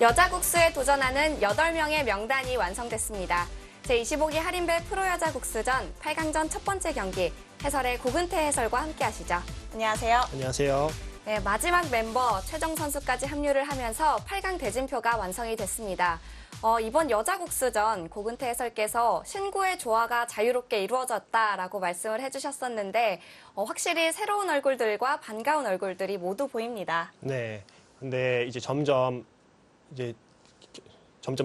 여자 국수에 도전하는 8명의 명단이 완성됐습니다. 제25기 할인배 프로여자 국수전 8강전 첫 번째 경기, 해설의 고근태 해설과 함께 하시죠. 안녕하세요. 안녕하세요. 네, 마지막 멤버 최정 선수까지 합류를 하면서 8강 대진표가 완성이 됐습니다. 이번 여자 국수전 고근태 해설께서 신구의 조화가 자유롭게 이루어졌다라고 말씀을 해주셨었는데 확실히 새로운 얼굴들과 반가운 얼굴들이 모두 보입니다. 네. 근데 이제 점점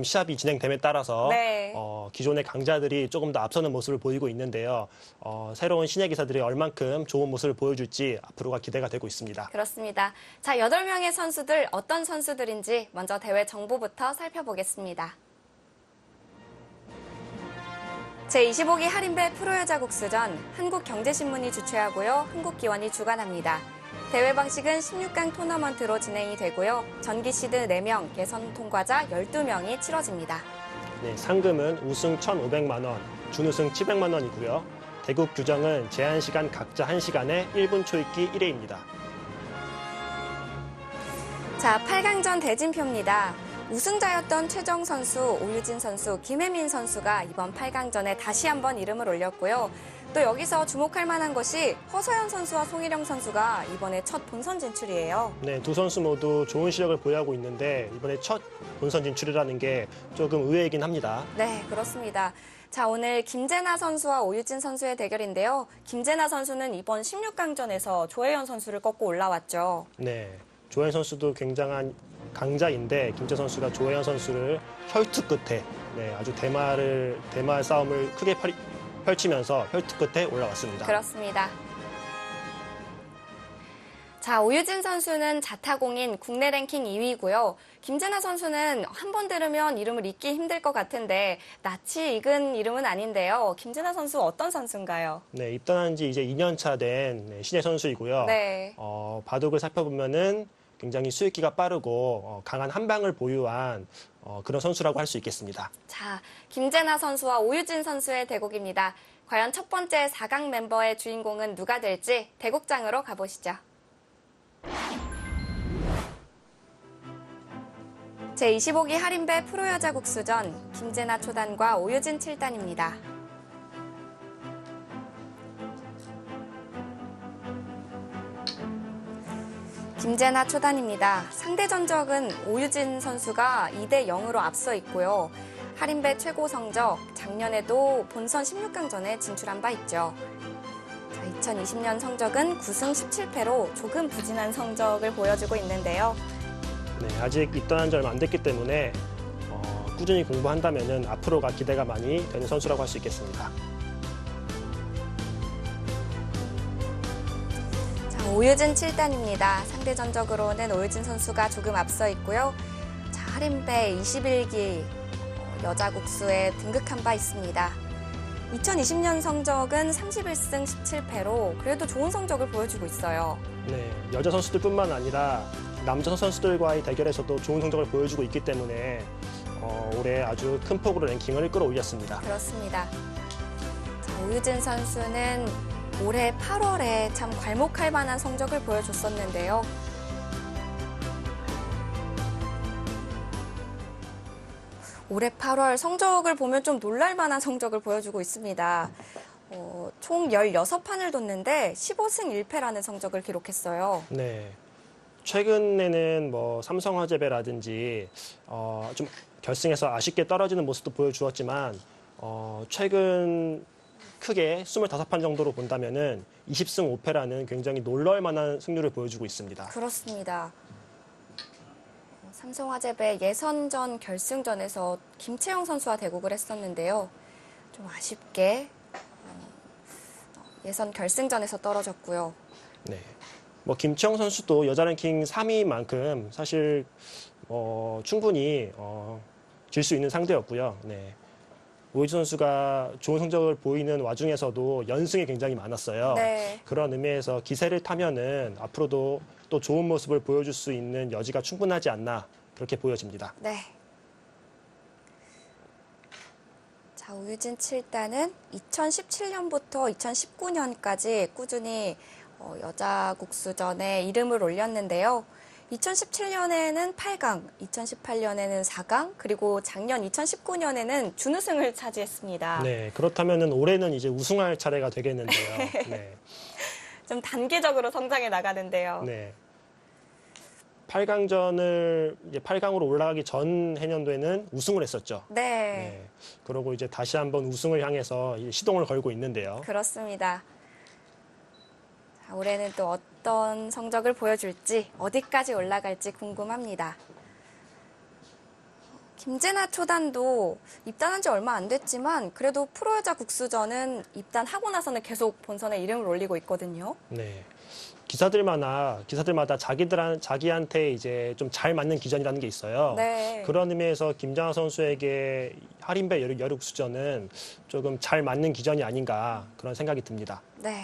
시합이 진행됨에 따라서 네. 기존의 강자들이 조금 더 앞서는 모습을 보이고 있는데요. 새로운 신예 기사들이 얼만큼 좋은 모습을 보여줄지 앞으로가 기대가 되고 있습니다. 그렇습니다. 자, 8명의 선수들 어떤 선수들인지 먼저 대회 정보부터 살펴보겠습니다. 제25기 할인배 프로여자 국수전 한국경제신문이 주최하고요. 한국기원이 주관합니다. 대회 방식은 16강 토너먼트로 진행이 되고요. 전기 시드 4명, 예선 통과자 12명이 치러집니다. 네, 상금은 우승 1,500만 원, 준우승 700만 원이고요. 대국 규정은 제한 시간 각자 1시간에 1분 초읽기 1회입니다. 자, 8강전 대진표입니다. 우승자였던 최정 선수, 오유진 선수, 김혜민 선수가 이번 8강전에 다시 한번 이름을 올렸고요. 또 여기서 주목할 만한 것이 허서연 선수와 송일영 선수가 이번에 첫 본선 진출이에요. 네, 두 선수 모두 좋은 실력을 보유하고 있는데 이번에 첫 본선 진출이라는 게 조금 의외이긴 합니다. 네, 그렇습니다. 자, 오늘 김재나 선수와 오유진 선수의 대결인데요. 김재나 선수는 이번 16강전에서 조혜연 선수를 꺾고 올라왔죠. 네, 조혜연 선수도 굉장한 강자인데 김재 선수가 조혜연 선수를 혈투 끝에 아주 대마 싸움을 크게 펼치면서 혈투 끝에 올라왔습니다. 그렇습니다. 자, 오유진 선수는 자타공인 국내 랭킹 2위고요. 김재나 선수는 한 번 들으면 이름을 잊기 힘들 것 같은데 낯이 익은 이름은 아닌데요. 김재나 선수 어떤 선수인가요? 네, 입단한 지 이제 2년 차 된 신예 선수이고요. 네. 바둑을 살펴보면은 굉장히 수익기가 빠르고 강한 한방을 보유한 그런 선수라고 할 수 있겠습니다. 자, 김재나 선수와 오유진 선수의 대국입니다. 과연 첫 번째 4강 멤버의 주인공은 누가 될지 대국장으로 가보시죠. 제25기 할인배 프로여자 국수전 김재나 초단과 오유진 7단입니다. 김재나 초단입니다. 상대 전적은 오유진 선수가 2대 0으로 앞서 있고요. 할인배 최고 성적, 작년에도 본선 16강전에 진출한 바 있죠. 자, 2020년 성적은 9승 17패로 조금 부진한 성적을 보여주고 있는데요. 네, 아직 입단한 지 얼마 안 됐기 때문에 꾸준히 공부한다면 앞으로가 기대가 많이 되는 선수라고 할 수 있겠습니다. 오유진 7단입니다. 상대 전적으로는 오유진 선수가 조금 앞서 있고요. 자, 할인배 21기 여자 국수에 등극한 바 있습니다. 2020년 성적은 31승 17패로 그래도 좋은 성적을 보여주고 있어요. 네, 여자 선수들뿐만 아니라 남자 선수들과의 대결에서도 좋은 성적을 보여주고 있기 때문에 올해 아주 큰 폭으로 랭킹을 끌어올렸습니다. 그렇습니다. 자, 오유진 선수는 올해 8월에 참 괄목할 만한 성적을 보여줬었는데요. 올해 8월 성적을 보면 좀 놀랄 만한 성적을 보여주고 있습니다. 총 16판을 뒀는데 15승 1패라는 성적을 기록했어요. 네. 최근에는 삼성화재배라든지 좀 결승에서 아쉽게 떨어지는 모습도 보여주었지만 최근 크게 25판 정도로 본다면은 20승 5패라는 굉장히 놀라울 만한 승률을 보여주고 있습니다. 그렇습니다. 삼성화재배 예선전 결승전에서 김채영 선수와 대국을 했었는데요. 좀 아쉽게 예선 결승전에서 떨어졌고요. 네. 김채영 선수도 여자 랭킹 3위만큼 사실 충분히 질 수 있는 상대였고요. 네. 오유진 선수가 좋은 성적을 보이는 와중에서도 연승이 굉장히 많았어요. 네. 그런 의미에서 기세를 타면은 앞으로도 또 좋은 모습을 보여줄 수 있는 여지가 충분하지 않나 그렇게 보여집니다. 네. 자, 오유진 7단은 2017년부터 2019년까지 꾸준히 여자 국수전에 이름을 올렸는데요. 2017년에는 8강, 2018년에는 4강, 그리고 작년 2019년에는 준우승을 차지했습니다. 네, 그렇다면은 올해는 이제 우승할 차례가 되겠는데요. 네. 좀 단계적으로 성장해 나가는데요. 네. 8강전을 이제 8강으로 올라가기 전 해년도에는 우승을 했었죠. 네, 네. 그러고 이제 다시 한번 우승을 향해서 이제 시동을 걸고 있는데요. 그렇습니다. 자, 올해는 또 어떤 성적을 보여줄지, 어디까지 올라갈지 궁금합니다. 김재나 초단도 입단한 지 얼마 안 됐지만 그래도 프로여자 국수전은 입단하고 나서는 계속 본선에 이름을 올리고 있거든요. 네. 기사들마다 자기한테 이제 좀 잘 맞는 기전이라는 게 있어요. 네. 그런 의미에서 김재나 선수에게 하린배 여륙수전은 조금 잘 맞는 기전이 아닌가 그런 생각이 듭니다. 네.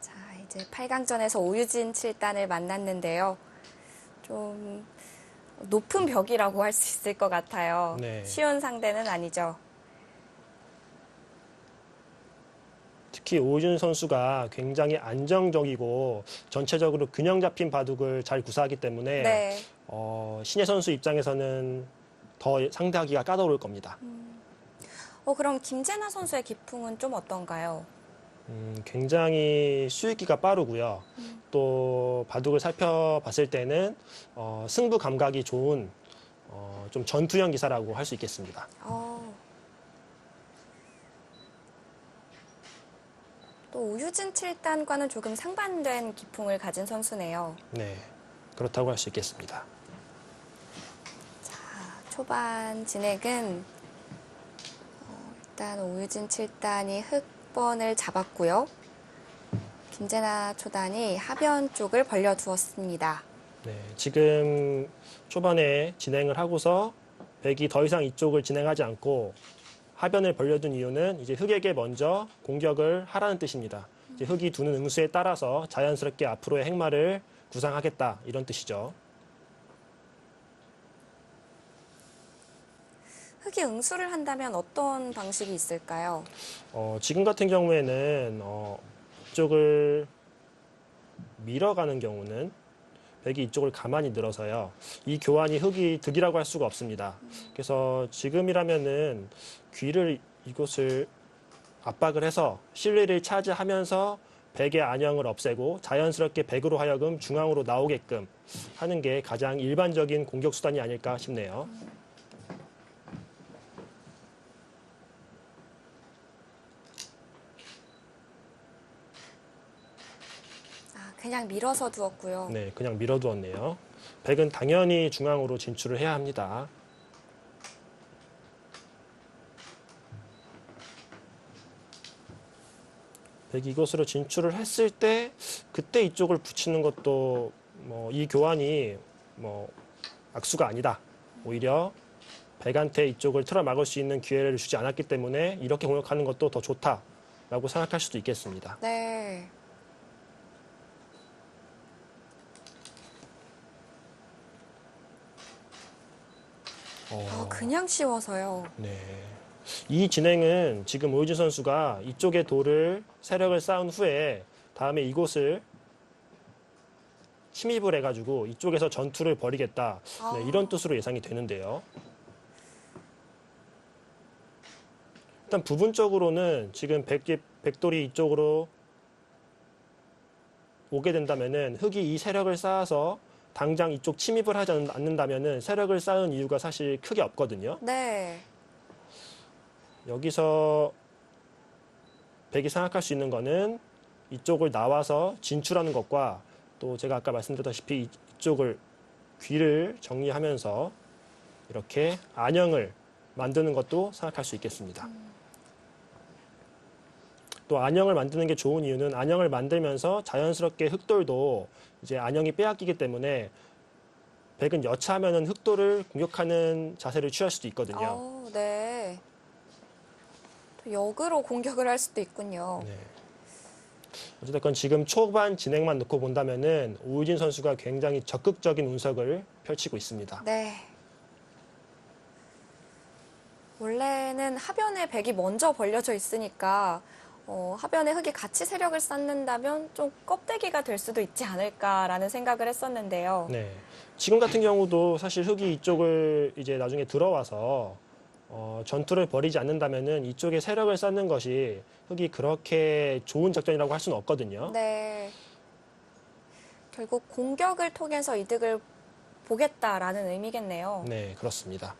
자, 이제 8강전에서 오유진 7단을 만났는데요. 좀 높은 벽이라고 할 수 있을 것 같아요. 네. 쉬운 상대는 아니죠. 특히 오유진 선수가 굉장히 안정적이고 전체적으로 균형 잡힌 바둑을 잘 구사하기 때문에 네. 신예 선수 입장에서는 더 상대하기가 까다로울 겁니다. 그럼 김재나 선수의 기풍은 좀 어떤가요? 굉장히 수익기가 빠르고요. 또 바둑을 살펴봤을 때는 승부 감각이 좋은 좀 전투형 기사라고 할 수 있겠습니다. 또 오유진 7단과는 조금 상반된 기풍을 가진 선수네요. 네, 그렇다고 할 수 있겠습니다. 자, 초반 진행은 일단 오유진 7단이 흑번을 잡았고요. 김재나 초단이 하변 쪽을 벌려두었습니다. 네, 지금 초반에 진행을 하고서 백이 더 이상 이쪽을 진행하지 않고 하변을 벌려둔 이유는 이제 흑에게 먼저 공격을 하라는 뜻입니다. 이제 흑이 두는 응수에 따라서 자연스럽게 앞으로의 행마를 구상하겠다 이런 뜻이죠. 흑이 응수를 한다면 어떤 방식이 있을까요? 지금 같은 경우에는 이쪽을 밀어가는 경우는 백이 이쪽을 가만히 늘어서요. 이 교환이 흑이 득이라고 할 수가 없습니다. 그래서 지금이라면은 귀를 이곳을 압박을 해서 실리를 차지하면서 백의 안형을 없애고 자연스럽게 백으로 하여금 중앙으로 나오게끔 하는 게 가장 일반적인 공격 수단이 아닐까 싶네요. 그냥 밀어서 두었고요. 네, 그냥 밀어두었네요. 백은 당연히 중앙으로 진출을 해야 합니다. 백이 이곳으로 진출을 했을 때 그때 이쪽을 붙이는 것도 이 교환이 악수가 아니다. 오히려 백한테 이쪽을 틀어막을 수 있는 기회를 주지 않았기 때문에 이렇게 공격하는 것도 더 좋다라고 생각할 수도 있겠습니다. 네. 그냥 씌워서요. 네. 이 진행은 지금 오유진 선수가 이쪽의 돌을 세력을 쌓은 후에 다음에 이곳을 침입을 해가지고 이쪽에서 전투를 벌이겠다. 네, 이런 뜻으로 예상이 되는데요. 일단 부분적으로는 지금 백돌이 이쪽으로 오게 된다면은 흑이 이 세력을 쌓아서 당장 이쪽 침입을 하지 않는다면은 세력을 쌓은 이유가 사실 크게 없거든요. 네. 여기서 백이 생각할 수 있는 거는 이쪽을 나와서 진출하는 것과 또 제가 아까 말씀드렸다시피 이쪽을 귀를 정리하면서 이렇게 안형을 만드는 것도 생각할 수 있겠습니다. 또 안형을 만드는 게 좋은 이유는 안형을 만들면서 자연스럽게 흑돌도 이제 안형이 빼앗기기 때문에 백은 여차하면은 흑돌을 공격하는 자세를 취할 수도 있거든요. 네. 또 역으로 공격을 할 수도 있군요. 네. 어쨌든 지금 초반 진행만 놓고 본다면은 오유진 선수가 굉장히 적극적인 운석을 펼치고 있습니다. 네. 원래는 하변에 백이 먼저 벌려져 있으니까 하변에 흙이 같이 세력을 쌓는다면 좀 껍데기가 될 수도 있지 않을까라는 생각을 했었는데요. 네. 지금 같은 경우도 사실 흙이 이쪽을 이제 나중에 들어와서 전투를 벌이지 않는다면은 이쪽에 세력을 쌓는 것이 흙이 그렇게 좋은 작전이라고 할 수는 없거든요. 네. 결국 공격을 통해서 이득을 보겠다라는 의미겠네요. 네, 그렇습니다.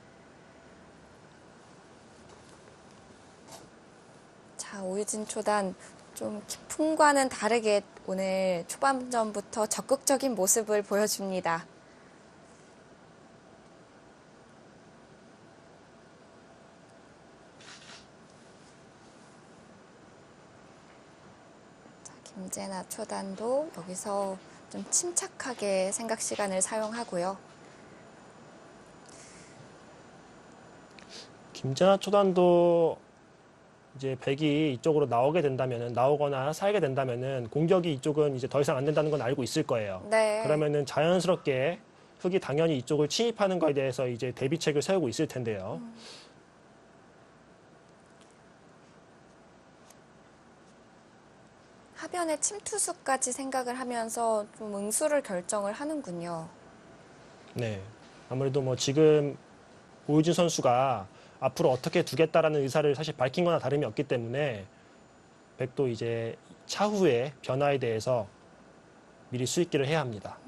자, 오유진 초단 좀 기풍과는 다르게 오늘 초반전부터 적극적인 모습을 보여줍니다. 자, 김재나 초단도 여기서 좀 침착하게 생각 시간을 사용하고요. 김재나 초단도 이제 백이 이쪽으로 나오거나 살게 된다면은 공격이 이쪽은 이제 더 이상 안 된다는 건 알고 있을 거예요. 네. 그러면은 자연스럽게 흑이 당연히 이쪽을 침입하는 거에 대해서 이제 대비책을 세우고 있을 텐데요. 하변의 침투수까지 생각을 하면서 좀 응수를 결정을 하는군요. 네. 아무래도 뭐 지금 오유진 선수가 앞으로 어떻게 두겠다라는 의사를 사실 밝힌 거나 다름이 없기 때문에 백도 이제 차후의 변화에 대해서 미리 수익기를 해야 합니다.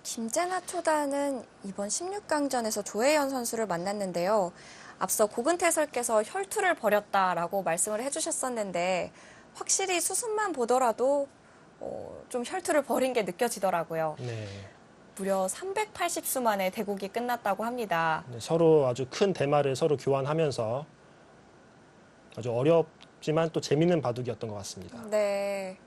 김재나 초단은 이번 16강전에서 조혜연 선수를 만났는데요. 앞서 고근태 해설께서 혈투를 벌였다라고 말씀을 해주셨었는데 확실히 수순만 보더라도 좀 혈투를 벌인 게 느껴지더라고요. 네. 무려 380수 만에 대국이 끝났다고 합니다. 네, 서로 아주 큰 대마를 서로 교환하면서 아주 어렵지만 또 재밌는 바둑이었던 것 같습니다. 네.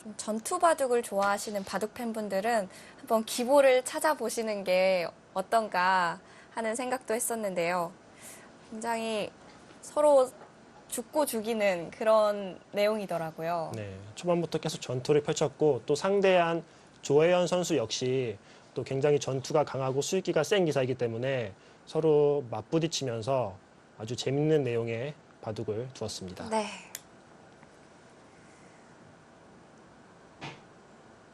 좀 전투 바둑을 좋아하시는 바둑 팬분들은 한번 기보를 찾아보시는 게 어떤가 하는 생각도 했었는데요. 굉장히 서로 죽고 죽이는 그런 내용이더라고요. 네, 초반부터 계속 전투를 펼쳤고 또 상대한 조혜연 선수 역시 또 굉장히 전투가 강하고 수익기가 센 기사이기 때문에 서로 맞부딪히면서 아주 재밌는 내용의 바둑을 두었습니다. 네.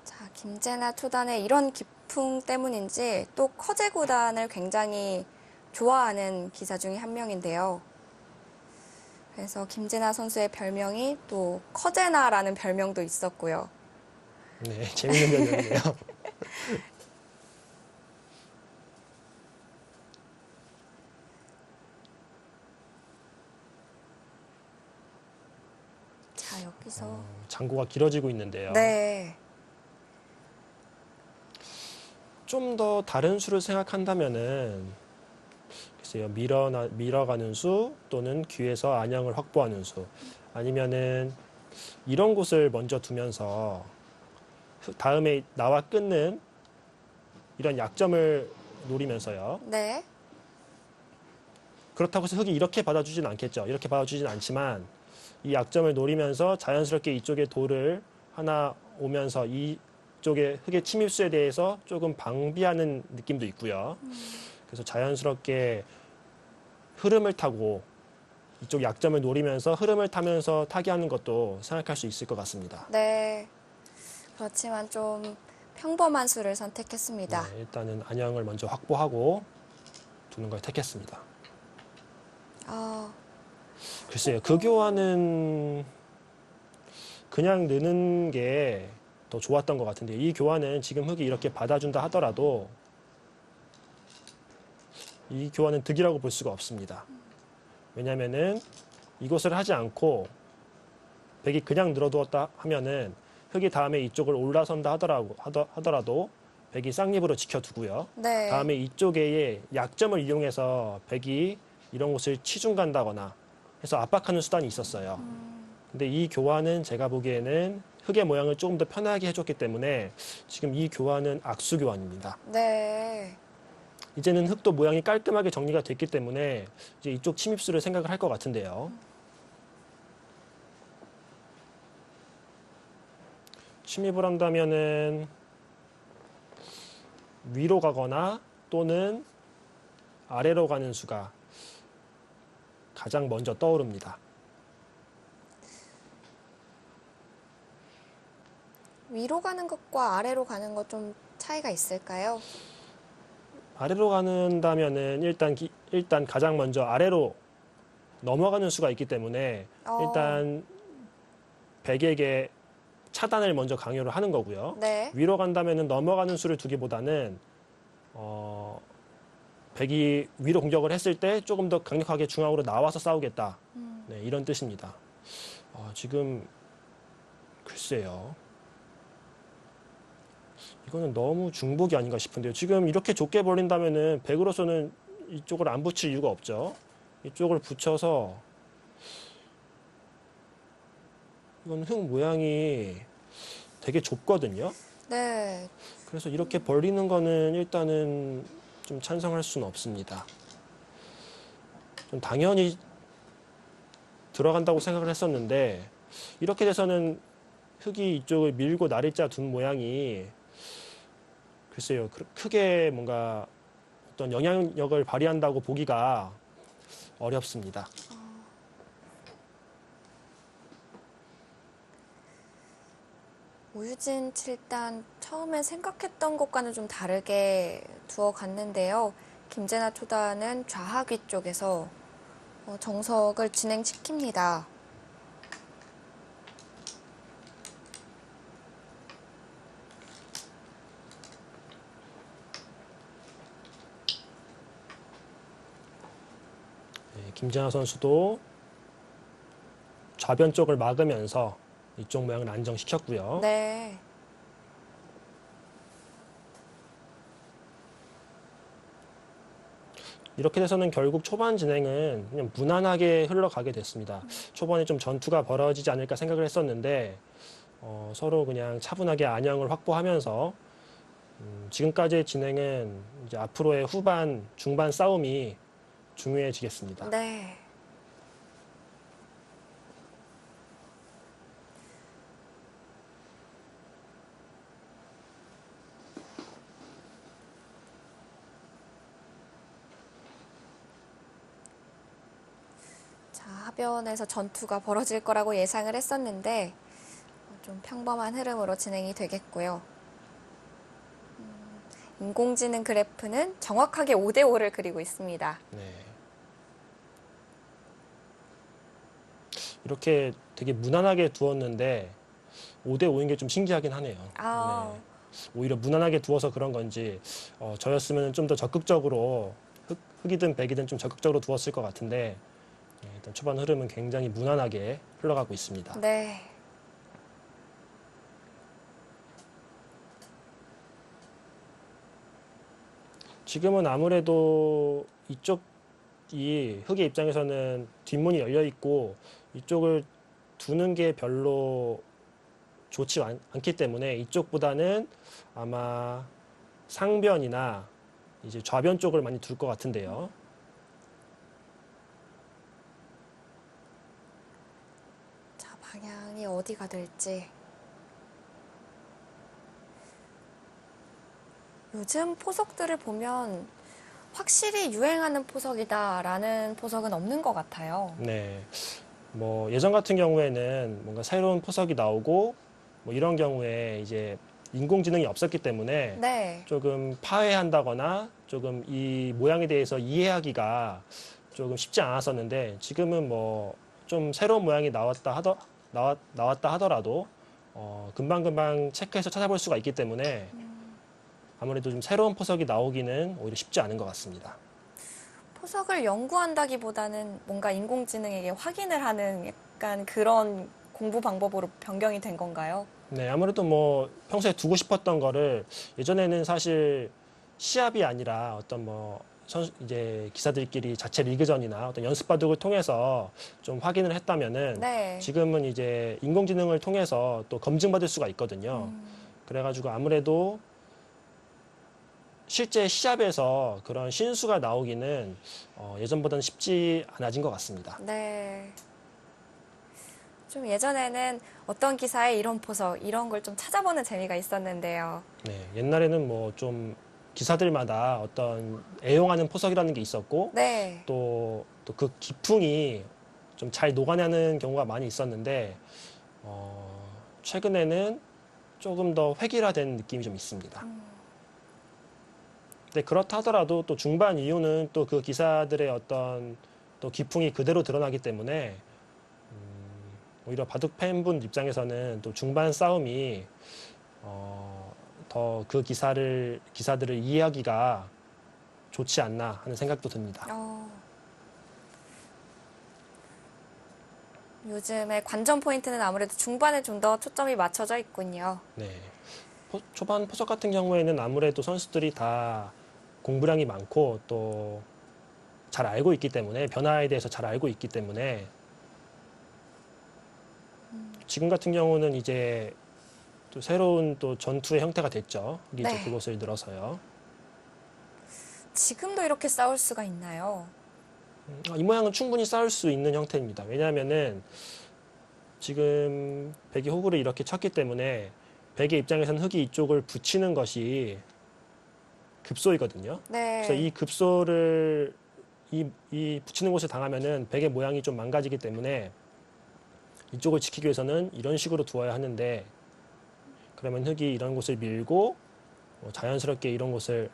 자, 김재나 초단의 이런 기풍 때문인지 또 커제 구단을 굉장히 좋아하는 기사 중에 한 명인데요. 그래서 김재나 선수의 별명이 또 커제나라는 별명도 있었고요. 네, 재밌는 변경이네요. 자, 여기서 장고가 길어지고 있는데요. 네. 좀 더 다른 수를 생각한다면은 글쎄요, 밀어가는 수 또는 귀에서 안양을 확보하는 수 아니면은 이런 곳을 먼저 두면서 다음에 나와 끊는 이런 약점을 노리면서요. 네. 그렇다고 해서 흙이 이렇게 받아주진 않겠죠. 이렇게 받아주진 않지만 이 약점을 노리면서 자연스럽게 이쪽에 돌을 하나 오면서 이쪽에 흙의 침입수에 대해서 조금 방비하는 느낌도 있고요. 그래서 자연스럽게 흐름을 타고 이쪽 약점을 노리면서 흐름을 타면서 타기하는 것도 생각할 수 있을 것 같습니다. 네. 그렇지만 좀 평범한 수를 선택했습니다. 네, 일단은 안양을 먼저 확보하고 두는 걸 택했습니다. 아, 글쎄요, 그 교환은 그냥 느는 게 더 좋았던 것 같은데 이 교환은 지금 흙이 이렇게 받아준다 하더라도 이 교환은 득이라고 볼 수가 없습니다. 왜냐하면은 이것을 하지 않고 백이 그냥 늘어두었다 하면은 흙이 다음에 이쪽을 올라선다 하더라도 백이 쌍립으로 지켜두고요. 네. 다음에 이쪽에 약점을 이용해서 백이 이런 곳을 치중 간다거나 해서 압박하는 수단이 있었어요. 근데 이 교환은 제가 보기에는 흙의 모양을 조금 더 편하게 해줬기 때문에 지금 이 교환은 악수 교환입니다. 네. 이제는 흙도 모양이 깔끔하게 정리가 됐기 때문에 이제 이쪽 침입수를 생각을 할 것 같은데요. 침입을 한다면은 위로 가거나 또는 아래로 가는 수가 가장 먼저 떠오릅니다. 위로 가는 것과 아래로 가는 것 좀 차이가 있을까요? 아래로 가는다면은 일단 가장 먼저 아래로 넘어가는 수가 있기 때문에 일단 백에게 차단을 먼저 강요를 하는 거고요. 네. 위로 간다면은 넘어가는 수를 두기보다는 백이 위로 공격을 했을 때 조금 더 강력하게 중앙으로 나와서 싸우겠다. 네, 이런 뜻입니다. 지금 글쎄요. 이거는 너무 중복이 아닌가 싶은데요. 지금 이렇게 좁게 벌린다면은 백으로서는 이쪽을 안 붙일 이유가 없죠. 이쪽을 붙여서 이건 흙 모양이 되게 좁거든요. 네. 그래서 이렇게 벌리는 거는 일단은 좀 찬성할 수는 없습니다. 좀 당연히 들어간다고 생각을 했었는데 이렇게 돼서는 흙이 이쪽을 밀고 나리자 둔 모양이 글쎄요. 크게 뭔가 어떤 영향력을 발휘한다고 보기가 어렵습니다. 오유진 7단 처음에 생각했던 것과는 좀 다르게 두어 갔는데요. 김재나 초단은 좌하귀 쪽에서 정석을 진행시킵니다. 네, 김재나 선수도 좌변 쪽을 막으면서 이쪽 모양을 안정시켰고요. 네. 이렇게 돼서는 결국 초반 진행은 그냥 무난하게 흘러가게 됐습니다. 초반에 좀 전투가 벌어지지 않을까 생각을 했었는데 서로 그냥 차분하게 안영을 확보하면서 지금까지의 진행은 이제 앞으로의 후반, 중반 싸움이 중요해지겠습니다. 네. 자, 하변에서 전투가 벌어질 거라고 예상을 했었는데 좀 평범한 흐름으로 진행이 되겠고요. 인공지능 그래프는 정확하게 5대5를 그리고 있습니다. 네. 이렇게 되게 무난하게 두었는데 5대5인 게 좀 신기하긴 하네요. 아. 네. 오히려 무난하게 두어서 그런 건지 저였으면 좀 더 적극적으로 흑이든 백이든 좀 적극적으로 두었을 것 같은데 일단 초반 흐름은 굉장히 무난하게 흘러가고 있습니다. 네. 지금은 아무래도 이쪽이 흑의 입장에서는 뒷문이 열려 있고 이쪽을 두는 게 별로 좋지 않기 때문에 이쪽보다는 아마 상변이나 이제 좌변 쪽을 많이 둘 것 같은데요. 자, 방향이 어디가 될지. 요즘 포석들을 보면 확실히 유행하는 포석이다라는 포석은 없는 것 같아요. 네. 뭐 예전 같은 경우에는 뭔가 새로운 포석이 나오고 뭐 이런 경우에 이제 인공지능이 없었기 때문에 네. 조금 파괴한다거나 조금 이 모양에 대해서 이해하기가 조금 쉽지 않았었는데 지금은 뭐 좀 새로운 모양이 나왔다 하더라도 금방금방 체크해서 찾아볼 수가 있기 때문에 아무래도 좀 새로운 포석이 나오기는 오히려 쉽지 않은 것 같습니다. 포석을 연구한다기보다는 뭔가 인공지능에게 확인을 하는 약간 그런 공부 방법으로 변경이 된 건가요? 네, 아무래도 뭐 평소에 두고 싶었던 거를 예전에는 사실 시합이 아니라 어떤 뭐 이제 기사들끼리 자체 리그전이나 어떤 연습 바둑을 통해서 좀 확인을 했다면은 네. 지금은 이제 인공지능을 통해서 또 검증받을 수가 있거든요. 그래가지고 아무래도 실제 시합에서 그런 신수가 나오기는 예전보다는 쉽지 않아진 것 같습니다. 네. 좀 예전에는 어떤 기사에 이런 보석, 이런 걸 좀 찾아보는 재미가 있었는데요. 네, 옛날에는 뭐 좀 기사들마다 어떤 애용하는 포석이라는 게 있었고 네. 또 그 기풍이 좀 잘 녹아내는 경우가 많이 있었는데 최근에는 조금 더 획일화된 느낌이 좀 있습니다. 근데 그렇다 하더라도 또 중반 이후는 또 그 기사들의 어떤 또 기풍이 그대로 드러나기 때문에 오히려 바둑 팬분 입장에서는 또 중반 싸움이 더 그 기사들을 이해하기가 좋지 않나 하는 생각도 듭니다. 요즘의 관전 포인트는 아무래도 중반에 좀 더 초점이 맞춰져 있군요. 네. 초반 포석 같은 경우에는 아무래도 선수들이 다 공부량이 많고 또 잘 알고 있기 때문에 변화에 대해서 잘 알고 있기 때문에 지금 같은 경우는 이제 또 새로운 또 전투의 형태가 됐죠. 이제 네. 그것을 늘어서요. 지금도 이렇게 싸울 수가 있나요? 이 모양은 충분히 싸울 수 있는 형태입니다. 왜냐하면은 지금 백이 호구를 이렇게 쳤기 때문에 백의 입장에서는 흑이 이쪽을 붙이는 것이 급소이거든요. 네. 그래서 이 급소를 이 붙이는 곳을 당하면은 백의 모양이 좀 망가지기 때문에 이쪽을 지키기 위해서는 이런 식으로 두어야 하는데 그러면 흑이 이런 곳을 밀고 자연스럽게 이런 곳을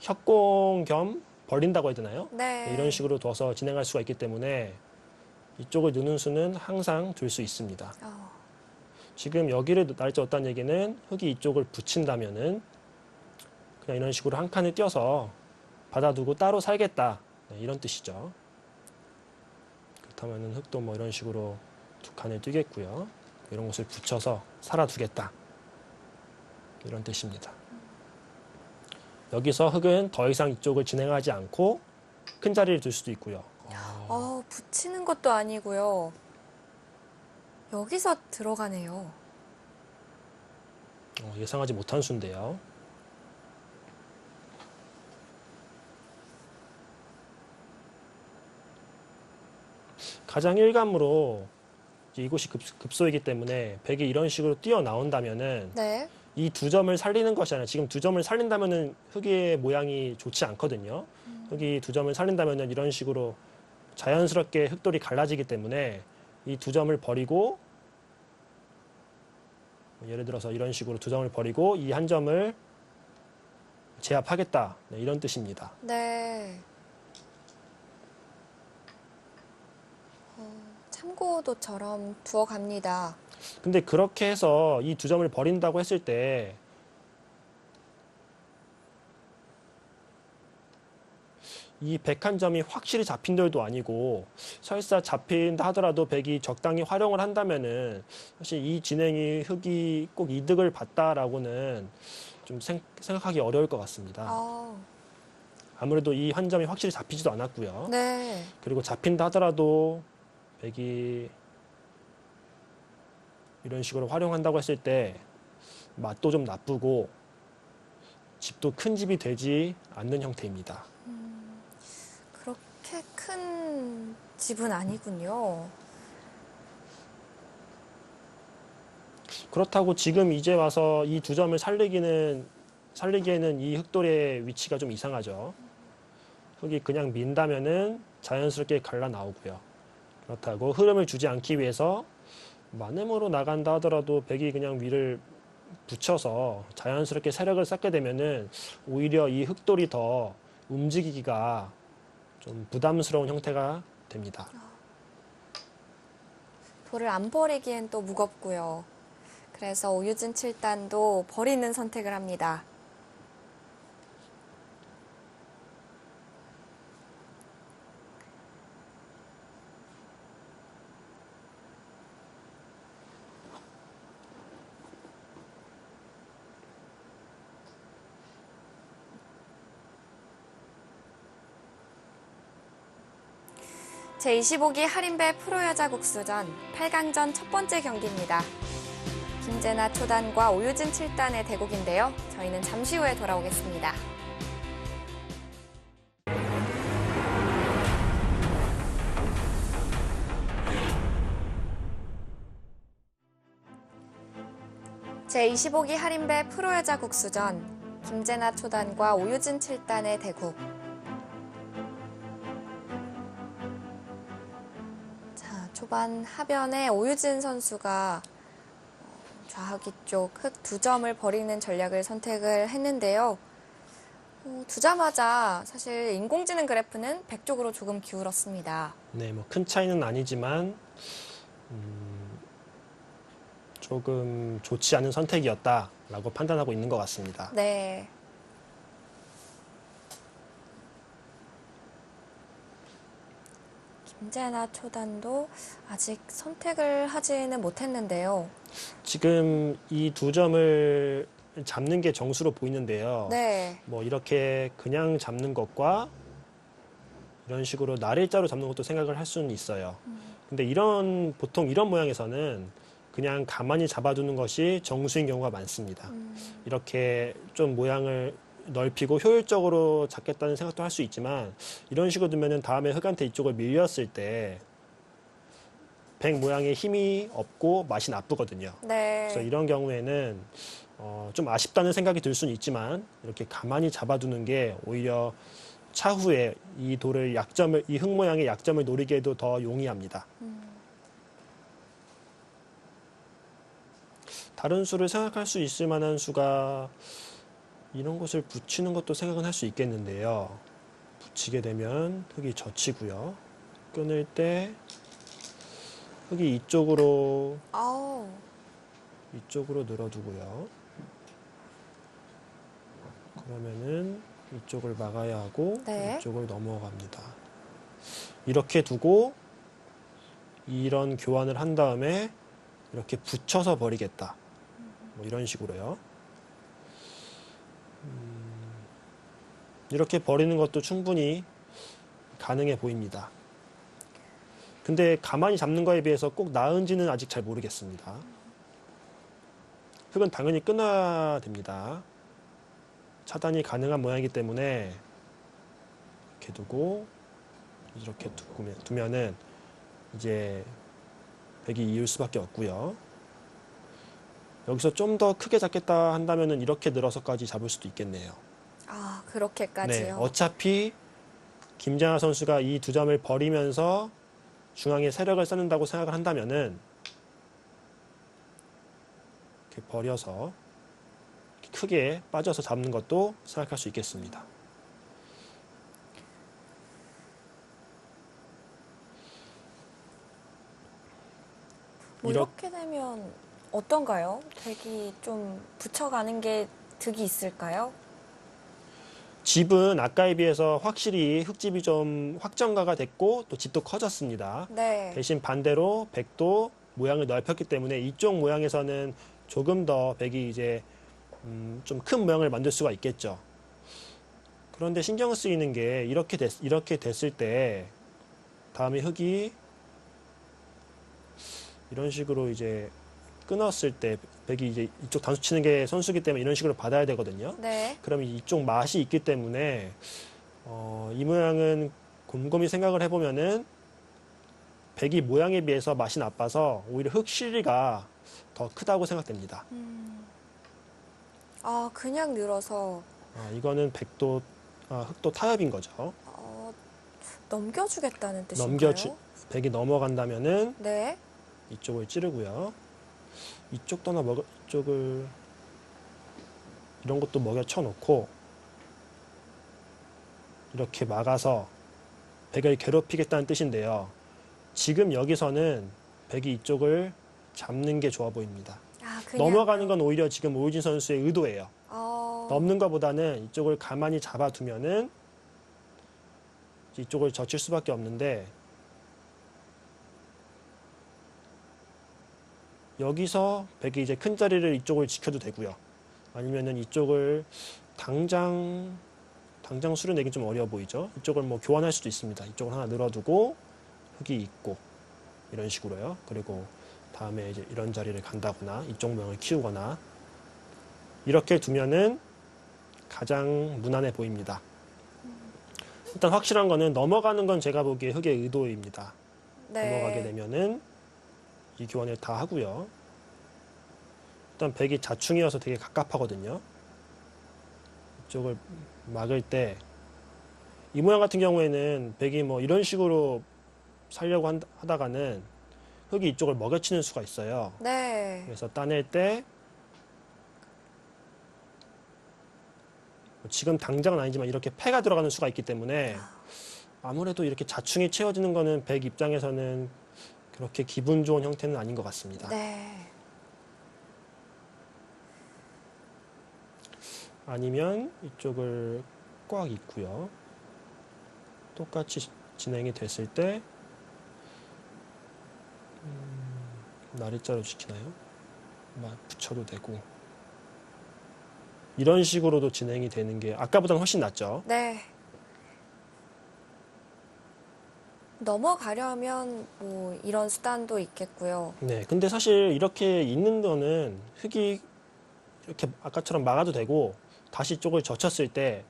협공 겸 벌린다고 해야 되나요? 네. 이런 식으로 둬서 진행할 수가 있기 때문에 이쪽을 넣는 수는 항상 둘 수 있습니다. 지금 여기를 날짜었다는 얘기는 흑이 이쪽을 붙인다면은 그냥 이런 식으로 한 칸을 띄어서 받아두고 따로 살겠다. 네, 이런 뜻이죠. 그렇다면 흑도 뭐 이런 식으로 두 칸을 띄겠고요. 이런 것을 붙여서 살아두겠다. 이런 뜻입니다. 여기서 흑은 더 이상 이쪽을 진행하지 않고 큰 자리를 둘 수도 있고요. 붙이는 것도 아니고요. 여기서 들어가네요. 예상하지 못한 수인데요. 가장 일감으로 이곳이 급소이기 때문에 백이 이런 식으로 뛰어나온다면은 네. 이 두 점을 살리는 것이 아니라 지금 두 점을 살린다면은 흑의 모양이 좋지 않거든요. 흑이 두 점을 살린다면은 이런 식으로 자연스럽게 흑돌이 갈라지기 때문에 이 두 점을 버리고 예를 들어서 이런 식으로 두 점을 버리고 이 한 점을 제압하겠다. 네, 이런 뜻입니다. 네. 참고도처럼 두어갑니다. 근데 그렇게 해서 이 두 점을 버린다고 했을 때 이 101점이 확실히 잡힌 돌도 아니고 설사 잡힌다 하더라도 백이 적당히 활용을 한다면은 사실 이 진행이 흑이 꼭 이득을 봤다라고는 좀 생각하기 어려울 것 같습니다. 아무래도 이 한 점이 확실히 잡히지도 않았고요. 네. 그리고 잡힌다 하더라도 백이 이런 식으로 활용한다고 했을 때 맛도 좀 나쁘고 집도 큰 집이 되지 않는 형태입니다. 그렇게 큰 집은 아니군요. 그렇다고 지금 이제 와서 이 두 점을 살리기에는 이 흑돌의 위치가 좀 이상하죠. 흑이 그냥 민다면은 자연스럽게 갈라 나오고요. 그렇다고 흐름을 주지 않기 위해서 만음으로 나간다 하더라도 백이 그냥 위를 붙여서 자연스럽게 세력을 쌓게 되면은 오히려 이 흑돌이 더 움직이기가 좀 부담스러운 형태가 됩니다. 돌을 안 버리기엔 또 무겁고요. 그래서 오유진 7단도 버리는 선택을 합니다. 제25기 할인배 프로여자 국수전 8강전 첫 번째 경기입니다. 김재나 초단과 오유진 7단의 대국인데요. 저희는 잠시 후에 돌아오겠습니다. 제25기 할인배 프로여자 국수전 김재나 초단과 오유진 7단의 대국. 자, 초반 하변에 오유진 선수가 좌하기 쪽 흙 2점을 버리는 전략을 선택을 했는데요. 두자마자 사실 인공지능 그래프는 100쪽으로 조금 기울었습니다. 네, 뭐 큰 차이는 아니지만 조금 좋지 않은 선택이었다라고 판단하고 있는 것 같습니다. 네. 김재나 초단도 아직 선택을 하지는 못했는데요. 지금 이 2점을 잡는 게 정수로 보이는데요. 네. 뭐 이렇게 그냥 잡는 것과 이런 식으로 날일자로 잡는 것도 생각을 할 수는 있어요. 근데 보통 이런 모양에서는 그냥 가만히 잡아두는 것이 정수인 경우가 많습니다. 이렇게 좀 모양을 넓히고 효율적으로 잡겠다는 생각도 할 수 있지만 이런 식으로 두면은 다음에 흙한테 이쪽을 밀렸을 때 백 모양에 힘이 없고 맛이 나쁘거든요. 네. 그래서 이런 경우에는 좀 아쉽다는 생각이 들 수는 있지만 이렇게 가만히 잡아두는 게 오히려 차후에 이 흙 모양의 약점을 노리기에도 더 용이합니다. 다른 수를 생각할 수 있을 만한 수가 이런 것을 붙이는 것도 생각은 할 수 있겠는데요. 붙이게 되면 흙이 젖히고요. 끊을 때 흙이 이쪽으로 늘어두고요. 그러면은 이쪽을 막아야 하고 네. 이쪽을 넘어갑니다. 이렇게 두고 이런 교환을 한 다음에 이렇게 붙여서 버리겠다. 뭐 이런 식으로요. 이렇게 버리는 것도 충분히 가능해 보입니다. 근데 가만히 잡는 거에 비해서 꼭 나은지는 아직 잘 모르겠습니다. 흙은 당연히 끊어야 됩니다. 차단이 가능한 모양이기 때문에 이렇게 두고 이렇게 두면은 이제 백이 이을 수밖에 없고요. 여기서 좀 더 크게 잡겠다 한다면은 이렇게 늘어서까지 잡을 수도 있겠네요. 아, 그렇게까지요? 네, 어차피 김재나 선수가 이 2점을 버리면서 중앙에 세력을 쌓는다고 생각을 한다면은 이렇게 버려서 이렇게 크게 빠져서 잡는 것도 생각할 수 있겠습니다. 뭐 이렇게 되면 어떤가요? 백이 좀 붙여가는 게 득이 있을까요? 집은 아까에 비해서 확실히 흙집이 좀 확정가가 됐고 또 집도 커졌습니다. 네. 대신 반대로 백도 모양을 넓혔기 때문에 이쪽 모양에서는 조금 더 백이 이제 좀 큰 모양을 만들 수가 있겠죠. 그런데 신경 쓰이는 게 이렇게 됐을 때 다음에 흙이 이런 식으로 이제 끊었을 때 백이 이제 이쪽 단수 치는 게 선수기 때문에 이런 식으로 받아야 되거든요. 네. 그러면 이쪽 맛이 있기 때문에 이 모양은 곰곰이 생각을 해보면은 백이 모양에 비해서 맛이 나빠서 오히려 흙 실리가 더 크다고 생각됩니다. 아, 그냥 늘어서 이거는 흙도 타협인 거죠. 넘겨주겠다는 뜻인가요? 백이 넘어간다면은 네. 이쪽을 찌르고요. 이쪽을 이런 것도 먹여 쳐놓고 이렇게 막아서 백을 괴롭히겠다는 뜻인데요. 지금 여기서는 백이 이쪽을 잡는 게 좋아 보입니다. 아, 그냥 넘어가는 건 오히려 지금 오유진 선수의 의도예요. 어, 넘는 것보다는 이쪽을 가만히 잡아두면은 이쪽을 젖힐 수밖에 없는데 여기서 백이 이제 큰 자리를 이쪽을 지켜도 되고요. 아니면은 이쪽을 당장 수련내기 좀 어려워 보이죠. 이쪽을 뭐 교환할 수도 있습니다. 이쪽을 하나 늘어두고 흙이 있고 이런 식으로요. 그리고 다음에 이제 이런 자리를 간다거나 이쪽 모양을 키우거나 이렇게 두면은 가장 무난해 보입니다. 일단 확실한 거는 넘어가는 건 제가 보기에 흙의 의도입니다. 네. 넘어가게 되면은 이 교환을 다 하고요. 일단 백이 자충이어서 되게 갑갑하거든요. 이쪽을 막을 때 이 모양 같은 경우에는 백이 뭐 이런 식으로 살려고 하다가는 흑이 이쪽을 먹여치는 수가 있어요. 네. 그래서 따낼 때 지금 당장은 아니지만 이렇게 패가 들어가는 수가 있기 때문에 아무래도 이렇게 자충이 채워지는 거는 백 입장에서는 그렇게 기분 좋은 형태는 아닌 것 같습니다. 네. 아니면 이쪽을 꽉 잇고요. 똑같이 진행이 됐을 때 나리자로 지키나요? 막 붙여도 되고 이런 식으로도 진행이 되는 게 아까보다는 훨씬 낫죠. 네. 넘어가려면 뭐 이런 수단도 있겠고요. 네, 근데 사실 이렇게 있는 거는 흙이 이렇게 아까처럼 막아도 되고 다시 쪽을 젖혔을 때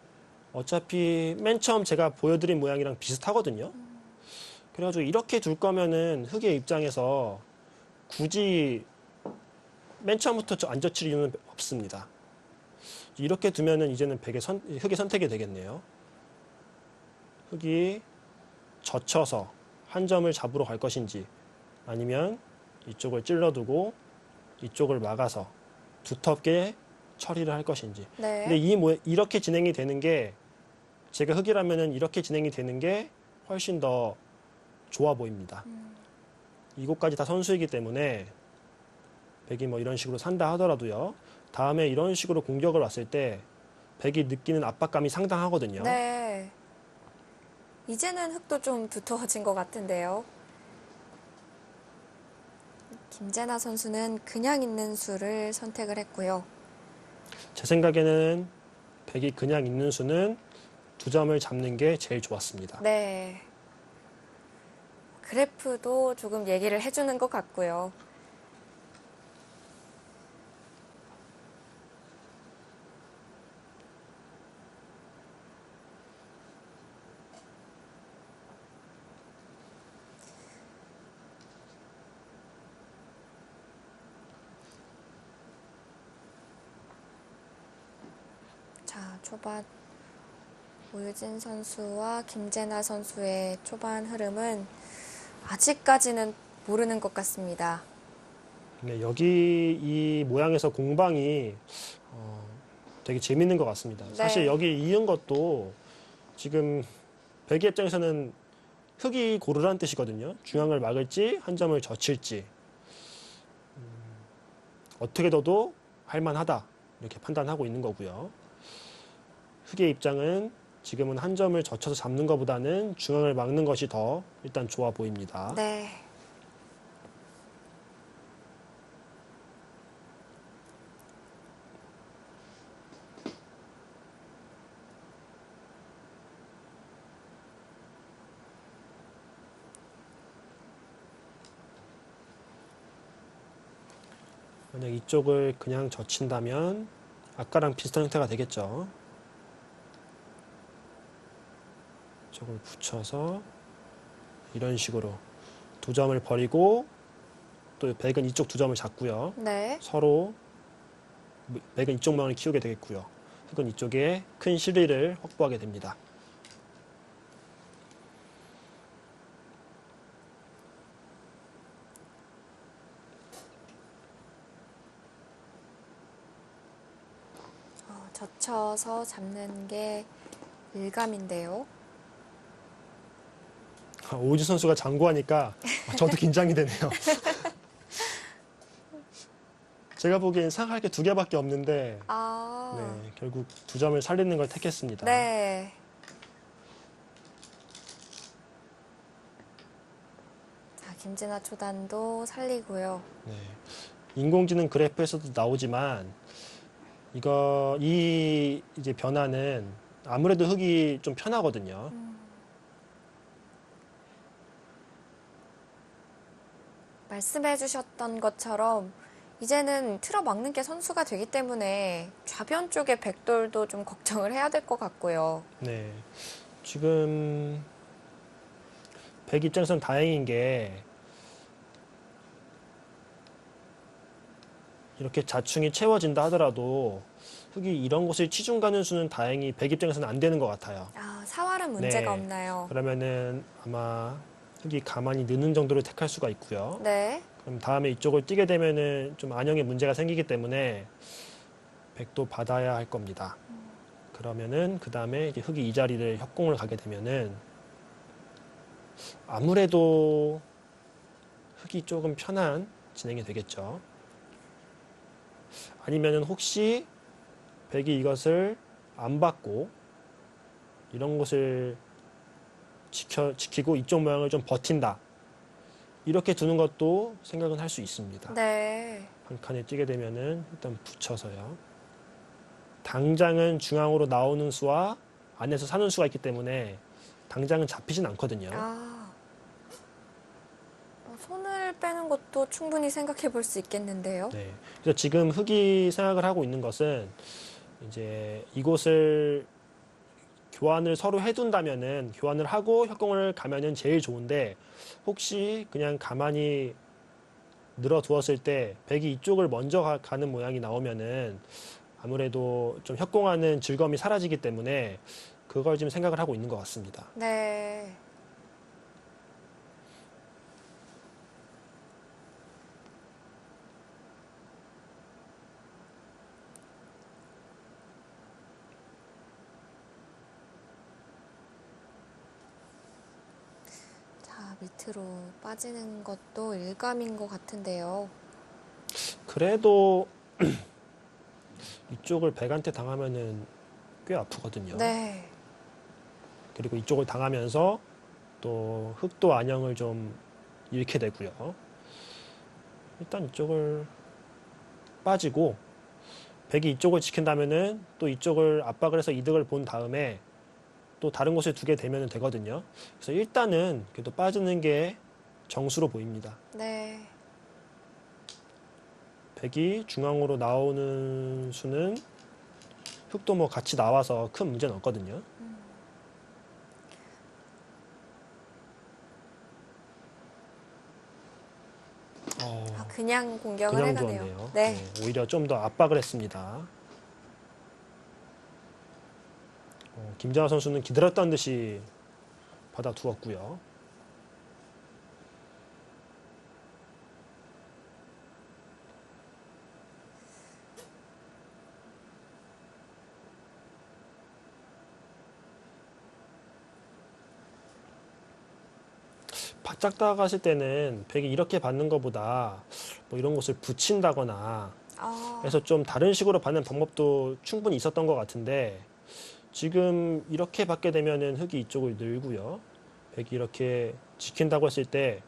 어차피 맨 처음 제가 보여드린 모양이랑 비슷하거든요. 그래가지고 이렇게 둘 거면은 흙의 입장에서 굳이 맨 처음부터 안 젖힐 이유는 없습니다. 이렇게 두면은 이제는 흙의 선택이 되겠네요. 흙이 젖혀서 한 점을 잡으러 갈 것인지 아니면 이쪽을 찔러두고 이쪽을 막아서 두텁게 처리를 할 것인지. 네. 근데 이렇게 진행이 되는 게 제가 흙이라면은 이렇게 진행이 되는 게 훨씬 더 좋아 보입니다. 이곳까지 다 선수이기 때문에 백이 뭐 이런 식으로 산다 하더라도요. 다음에 이런 식으로 공격을 왔을 때 백이 느끼는 압박감이 상당하거든요. 네. 이제는 흙도 좀 두터워진 것 같은데요. 김재나 선수는 그냥 있는 수를 선택을 했고요. 제 생각에는 백이 그냥 있는 수는 2점을 잡는 게 제일 좋았습니다. 네. 그래프도 조금 얘기를 해주는 것 같고요. 자, 초반 오유진 선수와 김재나 선수의 초반 흐름은 아직까지는 모르는 것 같습니다. 네, 여기 이 모양에서 공방이 되게 재밌는 것 같습니다. 네. 사실 여기 이은 것도 지금 백의 입장에서는 흙이 고르라는 뜻이거든요. 중앙을 막을지 한 점을 젖힐지 어떻게 둬도 할만하다 이렇게 판단하고 있는 거고요. 흙의 입장은 지금은 한 점을 젖혀서 잡는 것보다는 중앙을 막는 것이 더 일단 좋아 보입니다. 네. 만약 이쪽을 그냥 젖힌다면 아까랑 비슷한 형태가 되겠죠. 이쪽을 붙여서 이런 식으로 2점을 버리고 또 백은 이쪽 2점을 잡고요. 네. 서로 백은 이쪽 망을 키우게 되겠고요. 흙은 이쪽에 큰 실리를 확보하게 됩니다. 젖혀서 잡는 게 일감인데요. 오유지 선수가 장구하니까 저도 긴장이 되네요. 제가 보기엔 생각할 게 2개밖에 없는데 아, 네, 결국 2점을 살리는 걸 택했습니다. 네. 자, 김진아 초단도 살리고요. 네. 인공지능 그래프에서도 나오지만 이 이제 변화는 아무래도 흙이 좀 편하거든요. 말씀해 주셨던 것처럼 이제는 틀어막는 게 선수가 되기 때문에 좌변 쪽의 백돌도 좀 걱정을 해야 될 것 같고요. 네. 지금 백 입장에서는 다행인 게 이렇게 자충이 채워진다 하더라도 흙이 이런 곳을 치중 가는 수는 다행히 백 입장에서는 안 되는 것 같아요. 아, 사활은 문제가 네. 없나요? 그러면은 아마 흙이 가만히 느는 정도로 택할 수가 있고요. 네. 그럼 다음에 이쪽을 뛰게 되면은 좀 안형에 문제가 생기기 때문에 백도 받아야 할 겁니다. 그러면은 그 다음에 흙이 이 자리를 협공을 가게 되면은 아무래도 흙이 조금 편한 진행이 되겠죠. 아니면은 혹시 백이 이것을 안 받고 이런 것을 지키고 이쪽 모양을 좀 버틴다. 이렇게 두는 것도 생각은 할 수 있습니다. 네. 한 칸에 뛰게 되면은 일단 붙여서요. 당장은 중앙으로 나오는 수와 안에서 사는 수가 있기 때문에 당장은 잡히진 않거든요. 아. 손을 빼는 것도 충분히 생각해 볼 수 있겠는데요. 네. 그래서 지금 흙이 생각을 하고 있는 것은 이제 이곳을 교환을 서로 해둔다면은 교환을 하고 협공을 가면은 제일 좋은데 혹시 그냥 가만히 늘어두었을 때 백이 이쪽을 먼저 가는 모양이 나오면은 아무래도 좀 협공하는 즐거움이 사라지기 때문에 그걸 지금 생각을 하고 있는 것 같습니다. 네. 자, 밑으로 빠지는 것도 일감인 것 같은데요. 그래도 이쪽을 백한테 당하면은 꽤 아프거든요. 네. 그리고 이쪽을 당하면서 또 흑도 안형을 좀 잃게 되고요. 일단 이쪽을 빠지고 백이 이쪽을 지킨다면은 또 이쪽을 압박을 해서 이득을 본 다음에 또 다른 곳에 두게 되면 되거든요. 그래서 일단은 그래도 빠지는 게 정수로 보입니다. 네. 백이 중앙으로 나오는 수는 흑도 뭐 같이 나와서 큰 문제는 없거든요. 아, 그냥 공격을 그냥 해가네요. 좋았네요. 네. 네, 오히려 좀 더 압박을 했습니다. 김재환 선수는 기다렸다는 듯이 받아두었고요. 바짝 다가갔을 때는 백이 이렇게 받는 것보다 뭐 이런 곳을 붙인다거나 아, 해서 좀 다른 식으로 받는 방법도 충분히 있었던 것 같은데 지금 이렇게 받게 되면은 흙이 이쪽을 늘고요. 백이 이렇게 지킨다고 했을 때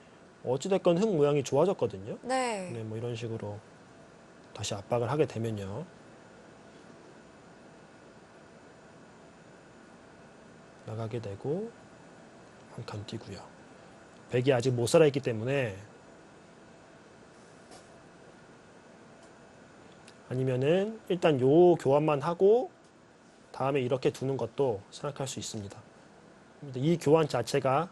어찌됐건 흙 모양이 좋아졌거든요. 네. 네, 뭐 이런 식으로 다시 압박을 하게 되면요. 나가게 되고 한 칸 뛰고요. 백이 아직 못 살아있기 때문에 아니면은 일단 요 교환만 하고 다음에 이렇게 두는 것도 생각할 수 있습니다. 이 교환 자체가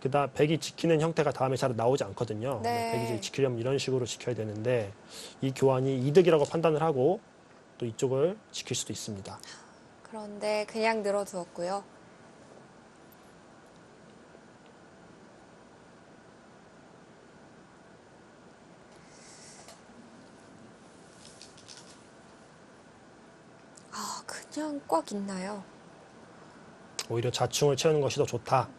그다음 백이 지키는 형태가 다음에 잘 나오지 않거든요. 네. 백이 이제 지키려면 이런 식으로 지켜야 되는데 이 교환이 이득이라고 판단을 하고 또 이쪽을 지킬 수도 있습니다. 그런데 그냥 늘어두었고요. 아, 그냥 꽉 있나요? 오히려 자충을 채우는 것이 더 좋다.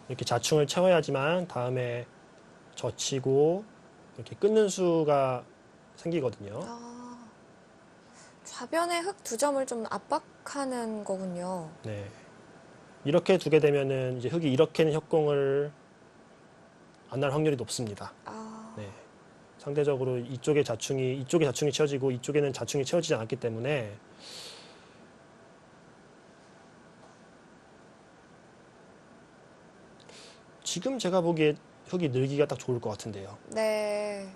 이렇게 자충을 채워야지만 다음에 젖히고 이렇게 끊는 수가 생기거든요. 아, 좌변의 흙 두 점을 좀 압박하는 거군요. 네. 이렇게 두게 되면은 이제 흙이 이렇게는 협공을 안 할 확률이 높습니다. 아, 네. 상대적으로 이쪽에 자충이 채워지고 이쪽에는 자충이 채워지지 않았기 때문에 지금 제가 보기에 흙이 늘기가 딱 좋을 것 같은데요. 네.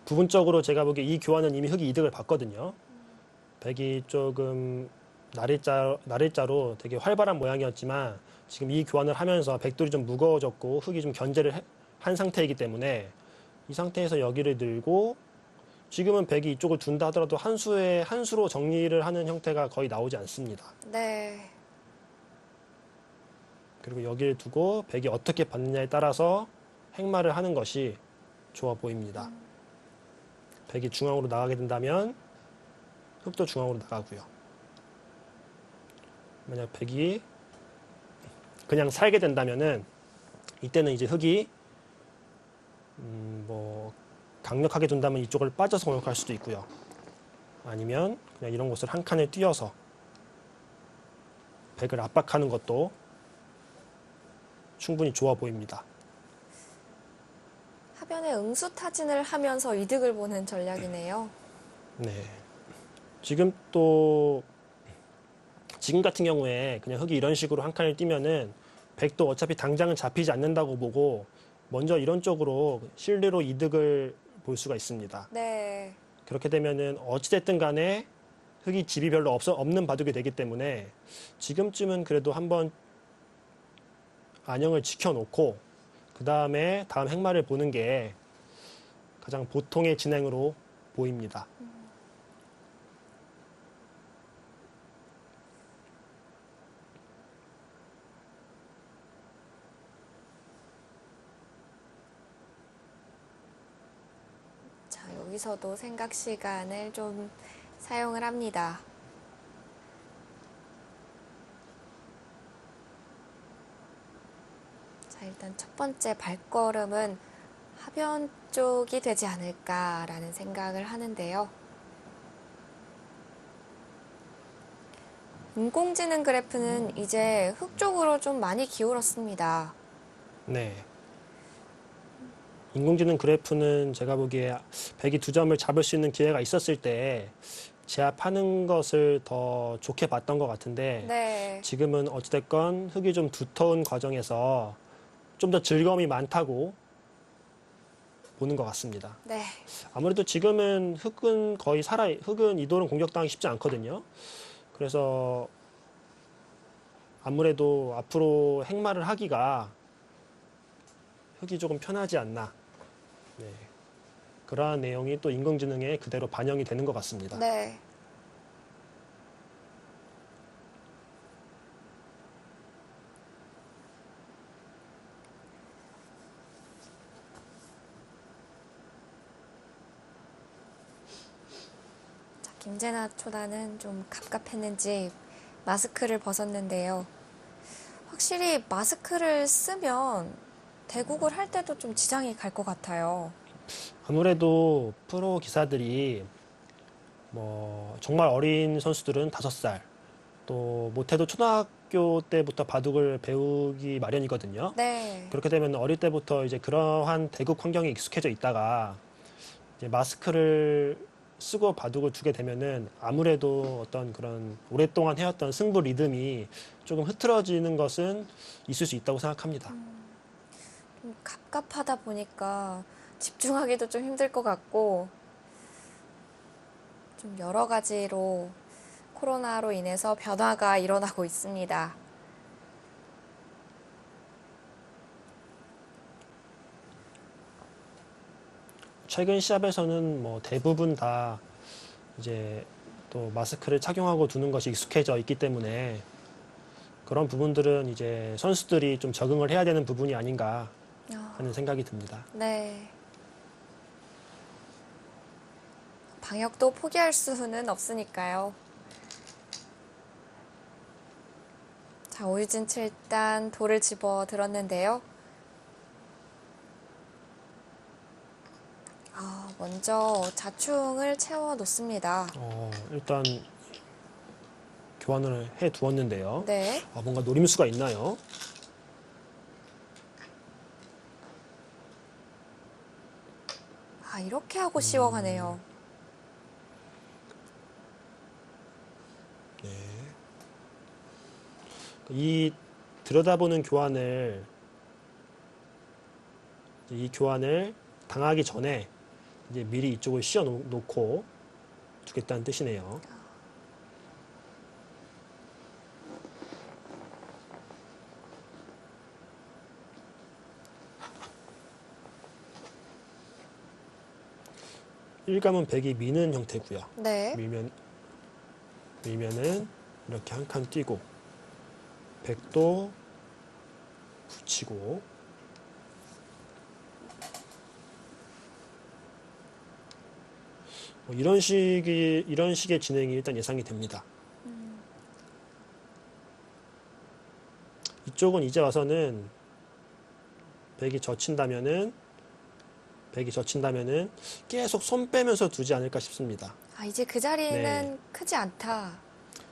부분적으로 제가 보기에 이 교환은 이미 흙이 이득을 봤거든요. 백이 조금 날일자로 되게 활발한 모양이었지만 지금 이 교환을 하면서 백돌이 좀 무거워졌고 흙이 좀 견제를 한 상태이기 때문에 이 상태에서 여기를 늘고 지금은 백이 이쪽을 둔다 하더라도 한 수로 정리를 하는 형태가 거의 나오지 않습니다. 네. 그리고 여기를 두고 백이 어떻게 받느냐에 따라서 행마를 하는 것이 좋아 보입니다. 백이 중앙으로 나가게 된다면 흑도 중앙으로 나가고요. 만약 백이 그냥 살게 된다면은 이때는 이제 흑이 뭐 강력하게 둔다면 이쪽을 빠져서 공격할 수도 있고요. 아니면 그냥 이런 곳을 한 칸을 띄어서 백을 압박하는 것도 충분히 좋아 보입니다. 하변에 응수타진을 하면서 이득을 보는 전략이네요. 네. 지금 같은 경우에 그냥 흑이 이런 식으로 한 칸을 띄면은 백도 어차피 당장은 잡히지 않는다고 보고 먼저 이런 쪽으로 실리로 이득을 볼 수가 있습니다. 네. 그렇게 되면은 어찌됐든 간에 흑이 집이 별로 없는 바둑이 되기 때문에 지금쯤은 그래도 한번 안영을 지켜놓고 그 다음에 다음 행마를 보는 게 가장 보통의 진행으로 보입니다. 자, 여기서도 생각 시간을 좀 사용을 합니다. 자, 일단 첫 번째 발걸음은 하변 쪽이 되지 않을까라는 생각을 하는데요. 인공지능 그래프는 이제 흑 쪽으로 좀 많이 기울었습니다. 네. 인공지능 그래프는 제가 보기에 백이 두 점을 잡을 수 있는 기회가 있었을 때 제압하는 것을 더 좋게 봤던 것 같은데 네. 지금은 어찌됐건 흑이 좀 두터운 과정에서 좀 더 즐거움이 많다고 보는 것 같습니다. 네. 아무래도 지금은 흑은 이도는 공격당하기 쉽지 않거든요. 그래서 아무래도 앞으로 행마를 하기가 흑이 조금 편하지 않나. 네. 그러한 내용이 또 인공지능에 그대로 반영이 되는 것 같습니다. 네. 자, 김재나 초단은 좀 갑갑했는지 마스크를 벗었는데요. 확실히 마스크를 쓰면 대국을 할 때도 좀 지장이 갈 것 같아요. 아무래도 프로 기사들이 뭐 정말 어린 선수들은 5살, 또 못해도 초등학교 때부터 바둑을 배우기 마련이거든요. 네. 그렇게 되면 어릴 때부터 이제 그러한 대국 환경에 익숙해져 있다가 이제 마스크를 쓰고 바둑을 두게 되면은 아무래도 어떤 그런 오랫동안 해왔던 승부 리듬이 조금 흐트러지는 것은 있을 수 있다고 생각합니다. 좀 갑갑하다 보니까 집중하기도 좀 힘들 것 같고 좀 여러 가지로 코로나로 인해서 변화가 일어나고 있습니다. 최근 시합에서는 뭐 대부분 다 이제 또 마스크를 착용하고 두는 것이 익숙해져 있기 때문에 그런 부분들은 이제 선수들이 좀 적응을 해야 되는 부분이 아닌가 하는 생각이 듭니다. 네. 방역도 포기할 수는 없으니까요. 자, 오유진 7단 돌을 집어 들었는데요. 먼저 자충을 채워 놓습니다. 일단 교환을 해 두었는데요. 네. 뭔가 노림수가 있나요? 이렇게 하고 씌워가네요. 이 들여다보는 이 교환을 당하기 전에 이제 미리 이쪽을 씌워 놓고 두겠다는 뜻이네요. 일감은 백이 미는 형태고요. 네. 밀면은 이렇게 한 칸 띄고 백도 붙이고 이런 식의 진행이 일단 예상이 됩니다. 이쪽은 이제 와서는 백이 젖힌다면은 계속 손 빼면서 두지 않을까 싶습니다. 아, 이제 그 자리는 네. 크지 않다.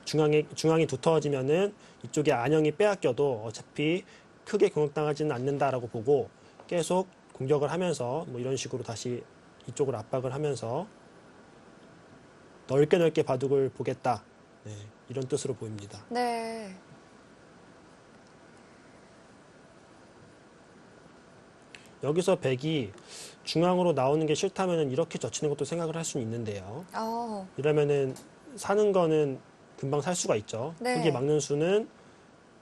중앙이 두터워지면은 이쪽에 안형이 빼앗겨도 어차피 크게 공격당하지는 않는다라고 보고 계속 공격을 하면서 뭐 이런 식으로 다시 이쪽으로 압박을 하면서 넓게 바둑을 보겠다. 네, 이런 뜻으로 보입니다. 네. 여기서 백이 중앙으로 나오는 게 싫다면은 이렇게 젖히는 것도 생각을 할 수는 있는데요. 이러면은 사는 거는 금방 살 수가 있죠. 네. 흙이 막는 수는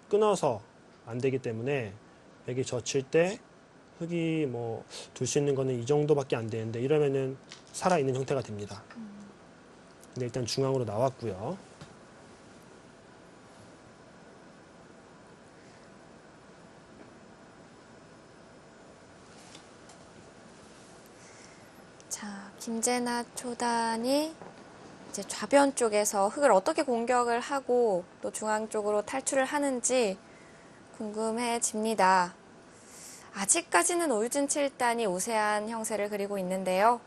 끊어서 안 되기 때문에 백이 젖힐 때 흙이 뭐 둘 수 있는 거는 이 정도밖에 안 되는데 이러면은 살아있는 형태가 됩니다. 근데 일단 중앙으로 나왔고요. 자, 김재나 초단이 이제 좌변 쪽에서 흙을 어떻게 공격을 하고 또 중앙 쪽으로 탈출을 하는지 궁금해집니다. 아직까지는 오유진 7단이 우세한 형세를 그리고 있는데요.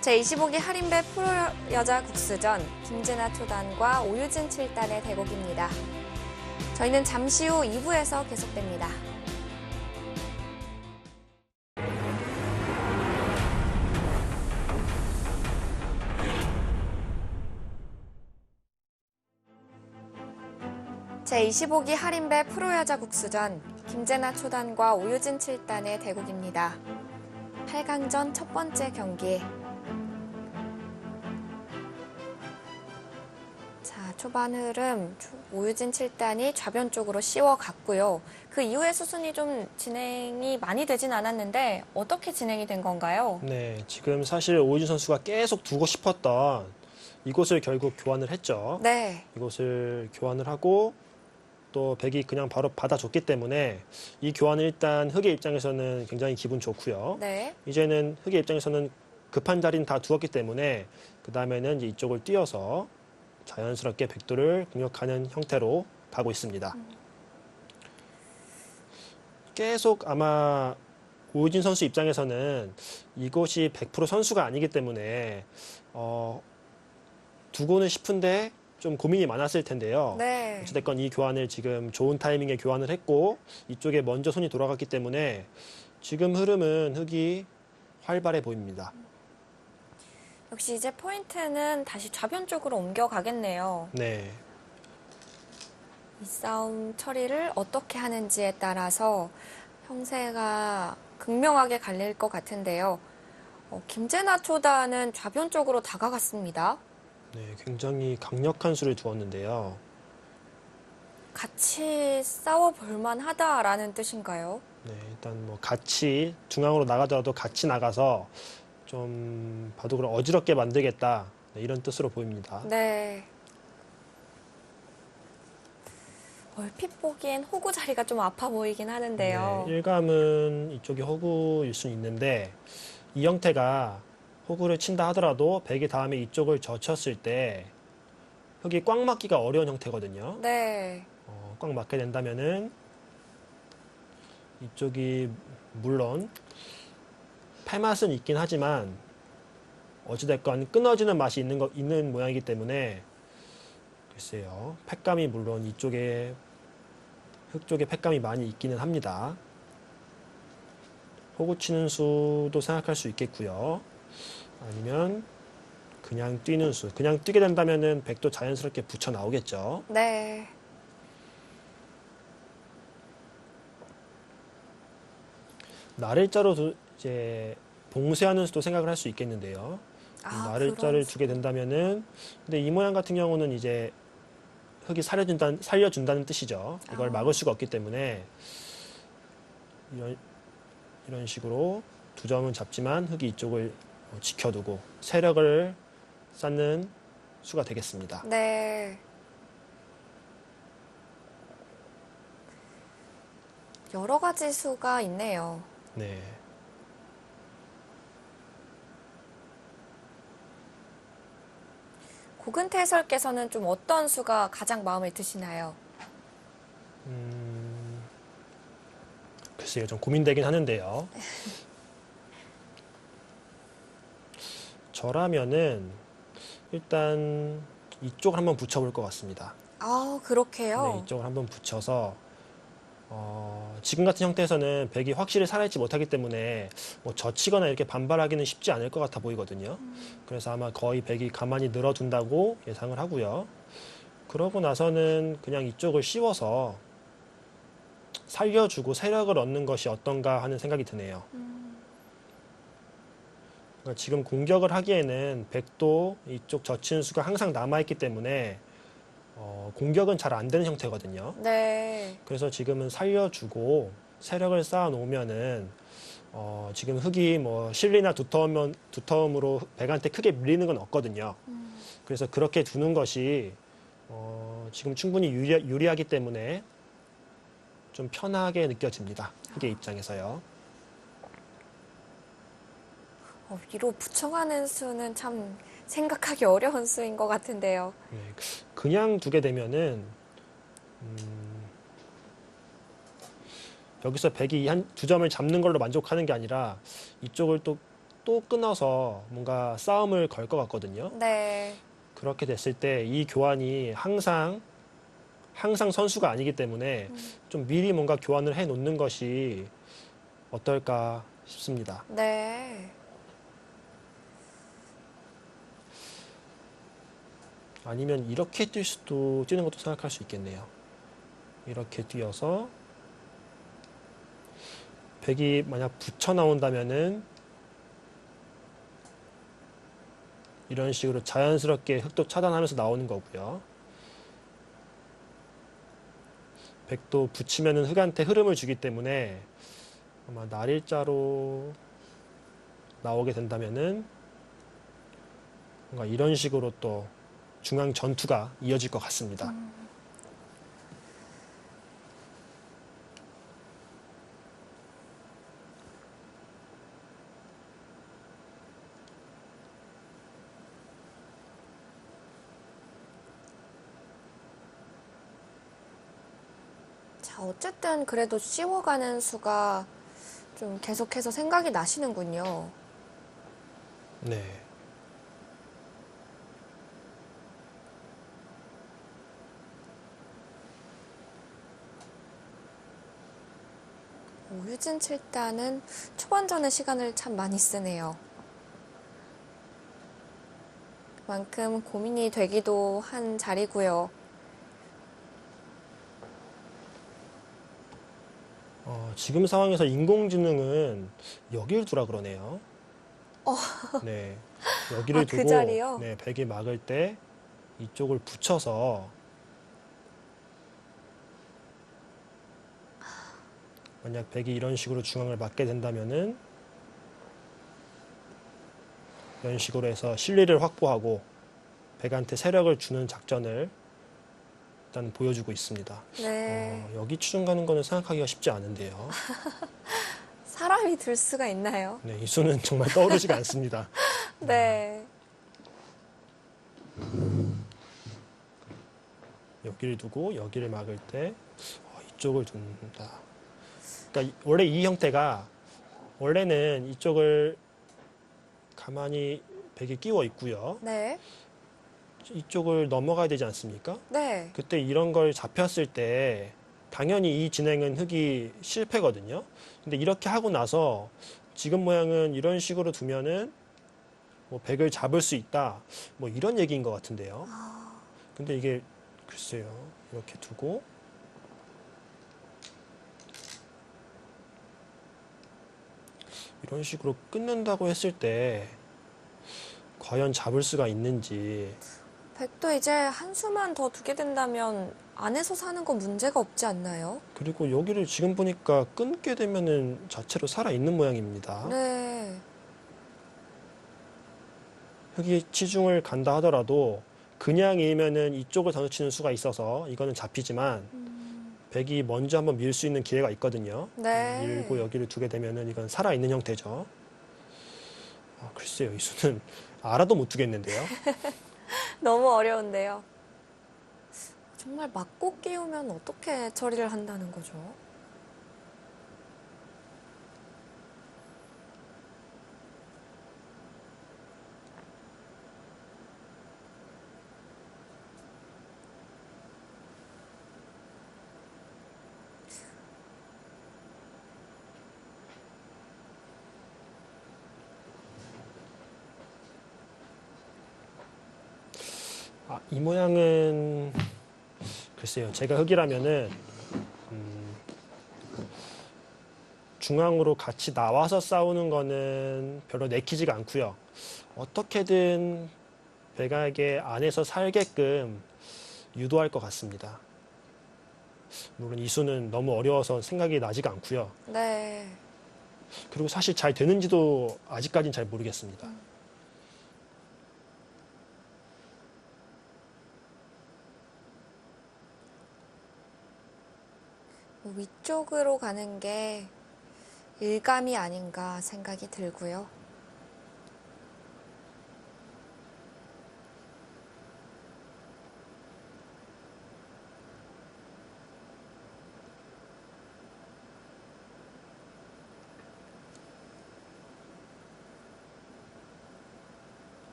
제25기 할인배 프로 여자 국수전 김재나 초단과 오유진 7단의 대국입니다. 저희는 잠시 후 2부에서 계속됩니다. 제25기 할인배 프로여자 국수전 김재나 초단과 오유진 7단의 대국입니다. 8강전 첫 번째 경기. 자, 초반 흐름 오유진 7단이 좌변 쪽으로 씌워갔고요. 그 이후에 수순이 좀 진행이 많이 되진 않았는데 어떻게 진행이 된 건가요? 네, 지금 사실 오유진 선수가 계속 두고 싶었던 이곳을 결국 교환을 했죠. 네. 이곳을 교환을 하고 또 백이 그냥 바로 받아줬기 때문에 이 교환은 일단 흑의 입장에서는 굉장히 기분 좋고요. 네. 이제는 흑의 입장에서는 급한 자리는 다 두었기 때문에 그 다음에는 이제 이쪽을 띄어서 자연스럽게 백도를 공격하는 형태로 가고 있습니다. 계속 아마 오유진 선수 입장에서는 이곳이 100% 선수가 아니기 때문에 두고는 싶은데 좀 고민이 많았을 텐데요. 네. 어찌됐건 이 교환을 지금 좋은 타이밍에 교환을 했고 이쪽에 먼저 손이 돌아갔기 때문에 지금 흐름은 흑이 활발해 보입니다. 역시 이제 포인트는 다시 좌변 쪽으로 옮겨가겠네요. 네. 이 싸움 처리를 어떻게 하는지에 따라서 형세가 극명하게 갈릴 것 같은데요. 김재나 초단은 좌변 쪽으로 다가갔습니다. 네, 굉장히 강력한 수를 두었는데요. 같이 싸워볼 만하다라는 뜻인가요? 네, 일단 뭐 같이 중앙으로 나가더라도 같이 나가서 좀 바둑을 어지럽게 만들겠다. 네, 이런 뜻으로 보입니다. 네. 얼핏 보기엔 호구 자리가 좀 아파 보이긴 하는데요. 네, 일감은 이쪽이 호구일 수 있는데 이 형태가 호구를 친다 하더라도 백이 다음에 이쪽을 젖혔을 때 흙이 꽉 막기가 어려운 형태거든요. 네. 꽉 막게 된다면은 이쪽이 물론 패맛은 있긴 하지만 어찌됐건 끊어지는 맛이 있는 모양이기 때문에 글쎄요. 팩감이 물론 이쪽에 흙 쪽에 팩감이 많이 있기는 합니다. 호구 치는 수도 생각할 수 있겠고요. 아니면 그냥 뛰는 수. 그냥 뛰게 된다면은 백도 자연스럽게 붙여 나오겠죠. 네. 나를자로 이제 봉쇄하는 수도 생각을 할 수 있겠는데요. 나를자를 두게 된다면은 근데 이 모양 같은 경우는 이제 흙이 살려준다는 뜻이죠. 이걸 막을 수가 없기 때문에 이런 식으로 두 점은 잡지만 흑이 이쪽을 지켜두고 세력을 쌓는 수가 되겠습니다. 네. 여러 가지 수가 있네요. 네. 고근태 해설께서는 좀 어떤 수가 가장 마음에 드시나요? 글쎄요, 좀 고민되긴 하는데요. 저라면은 일단 이쪽을 한번 붙여볼 것 같습니다. 아, 네, 그렇게요? 이쪽을 한번 붙여서 지금 같은 형태에서는 백이 확실히 살아있지 못하기 때문에 뭐 젖히거나 이렇게 반발하기는 쉽지 않을 것 같아 보이거든요. 그래서 아마 거의 백이 가만히 늘어둔다고 예상을 하고요. 그러고 나서는 그냥 이쪽을 씌워서 살려주고 세력을 얻는 것이 어떤가 하는 생각이 드네요. 그러니까 지금 공격을 하기에는 백도 이쪽 젖힌 수가 항상 남아있기 때문에 공격은 잘 안 되는 형태거든요. 네. 그래서 지금은 살려주고 세력을 쌓아 놓으면은 지금 흑이 뭐 실리나 두터움으로 백한테 크게 밀리는 건 없거든요. 그래서 그렇게 두는 것이 지금 충분히 유리하기 때문에 좀 편하게 느껴집니다. 흑의 입장에서요. 위로 붙여가는 수는 참 생각하기 어려운 수인 것 같은데요. 네, 그냥 두게 되면은 여기서 백이 한 두 점을 잡는 걸로 만족하는 게 아니라 이쪽을 또 끊어서 뭔가 싸움을 걸 것 같거든요. 네. 그렇게 됐을 때 이 교환이 항상 선수가 아니기 때문에 좀 미리 뭔가 교환을 해 놓는 것이 어떨까 싶습니다. 네. 아니면 이렇게 뛰는 것도 생각할 수 있겠네요. 이렇게 뛰어서 백이 만약 붙여 나온다면은 이런 식으로 자연스럽게 흑도 차단하면서 나오는 거고요. 백도 붙이면은 흑한테 흐름을 주기 때문에 아마 날일자로 나오게 된다면은 뭔가 이런 식으로 또 중앙 전투가 이어질 것 같습니다. 자, 어쨌든 그래도 씌워가는 수가 좀 계속해서 생각이 나시는군요. 네. 오유진 7단은 초반전에 시간을 참 많이 쓰네요. 그만큼 고민이 되기도 한 자리고요. 지금 상황에서 인공지능은 여길 두라 그러네요. 네. 여기를 그 두고 자리요? 네, 백이 막을 때 이쪽을 붙여서 만약 백이 이런 식으로 중앙을 막게 된다면은 이런 식으로 해서 실리를 확보하고 백한테 세력을 주는 작전을 일단 보여주고 있습니다. 네. 여기 추중 가는 거는 생각하기가 쉽지 않은데요. 사람이 들 수가 있나요? 네, 이 수는 정말 떠오르지가 않습니다. 네. 여기를 두고 여기를 막을 때 이쪽을 둔다. 그러니까 원래 이 형태가 원래는 이쪽을 가만히 백이 끼워 있고요. 네. 이쪽을 넘어가야 되지 않습니까? 네. 그때 이런 걸 잡혔을 때 당연히 이 진행은 흑이 실패거든요. 근데 이렇게 하고 나서 지금 모양은 이런 식으로 두면은 뭐 백을 잡을 수 있다. 뭐 이런 얘기인 것 같은데요. 근데 이게 글쎄요. 이렇게 두고 이런 식으로 끊는다고 했을 때 과연 잡을 수가 있는지 백도 이제 한 수만 더 두게 된다면 안에서 사는 건 문제가 없지 않나요? 그리고 여기를 지금 보니까 끊게 되면은 자체로 살아있는 모양입니다. 네. 흙이 치중을 간다 하더라도 그냥 일면은 이쪽을 단수치는 수가 있어서 이거는 잡히지만 백이 먼저 한번 밀 수 있는 기회가 있거든요. 네. 밀고 여기를 두게 되면은 이건 살아있는 형태죠. 글쎄요, 이 수는 알아도 못 두겠는데요. 너무 어려운데요. 정말 맞고 끼우면 어떻게 처리를 한다는 거죠? 이 모양은 글쎄요, 제가 흙이라면은 중앙으로 같이 나와서 싸우는 거는 별로 내키지가 않고요. 어떻게든 백악의 안에서 살게끔 유도할 것 같습니다. 물론 이 수는 너무 어려워서 생각이 나지가 않고요. 네. 그리고 사실 잘 되는지도 아직까지는 잘 모르겠습니다. 위쪽으로 가는 게 일감이 아닌가 생각이 들고요.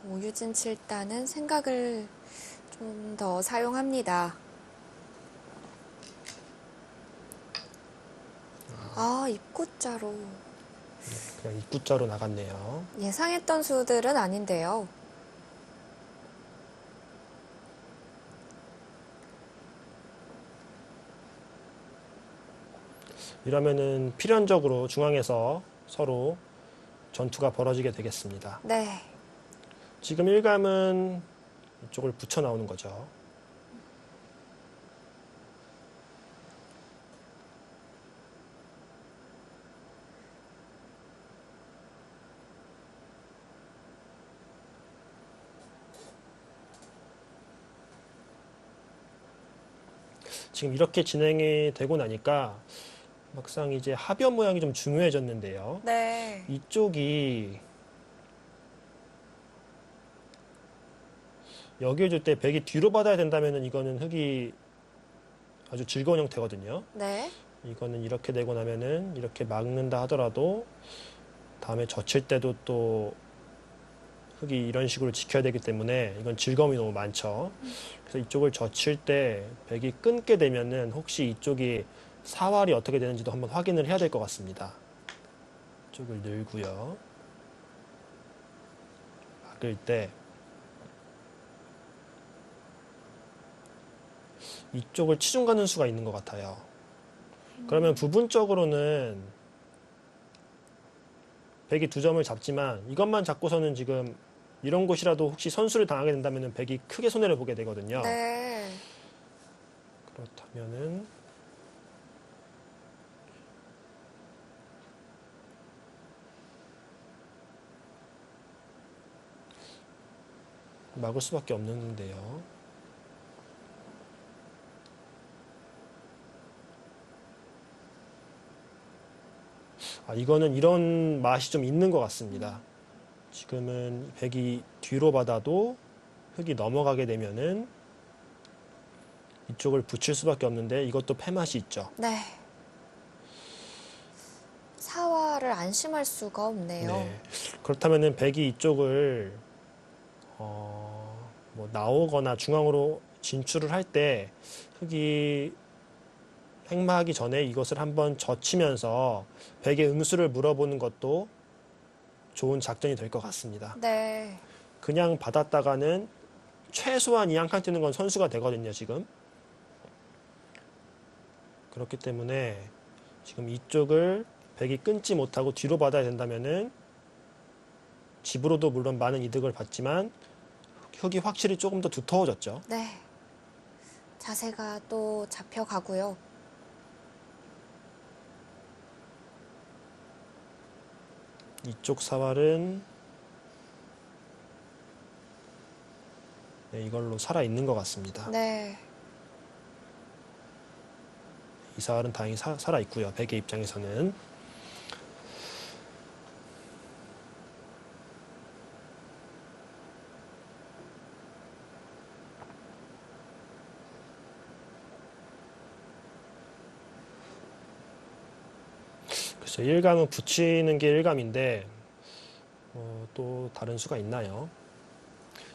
오유진 7단은 생각을 좀 더 사용합니다. 입구자로. 그냥 입구자로 나갔네요. 예상했던 수들은 아닌데요. 이러면은 필연적으로 중앙에서 서로 전투가 벌어지게 되겠습니다. 네. 지금 일감은 이쪽을 붙여 나오는 거죠. 지금 이렇게 진행이 되고 나니까 막상 이제 하변 모양이 좀 중요해졌는데요. 네. 이쪽이 여기에 줄 때 백이 뒤로 받아야 된다면 이거는 흙이 아주 즐거운 형태거든요. 네. 이거는 이렇게 되고 나면은 이렇게 막는다 하더라도 다음에 젖힐 때도 또 흙이 이런 식으로 지켜야 되기 때문에 이건 즐거움이 너무 많죠. 그래서 이쪽을 젖힐 때 백이 끊게 되면은 혹시 이쪽이 사활이 어떻게 되는지도 한번 확인을 해야 될 것 같습니다. 이쪽을 늘고요. 막을 때 이쪽을 치중 가는 수가 있는 것 같아요. 그러면 부분적으로는 백이 두 점을 잡지만 이것만 잡고서는 지금 이런 곳이라도 혹시 선수를 당하게 된다면 백이 크게 손해를 보게 되거든요. 네. 그렇다면은 막을 수밖에 없는데요. 이거는 이런 맛이 좀 있는 것 같습니다. 지금은 백이 뒤로 받아도 흙이 넘어가게 되면은 이쪽을 붙일 수밖에 없는데 이것도 패맛이 있죠. 네. 사활을 안심할 수가 없네요. 네. 그렇다면은 백이 이쪽을 뭐 나오거나 중앙으로 진출을 할 때 흙이 횡마하기 전에 이것을 한번 젖히면서 백의 응수를 물어보는 것도 좋은 작전이 될 것 같습니다. 네. 그냥 받았다가는 최소한 이 한 칸 뛰는 건 선수가 되거든요, 지금. 그렇기 때문에 지금 이쪽을 백이 끊지 못하고 뒤로 받아야 된다면은 집으로도 물론 많은 이득을 받지만 흙이 확실히 조금 더 두터워졌죠. 네. 자세가 또 잡혀가고요. 이쪽 사활은 네, 이걸로 살아있는 것 같습니다. 네. 이 사활은 다행히 살아있고요. 백의 입장에서는. 글쎄, 일감은 붙이는 게 일감인데 또 다른 수가 있나요?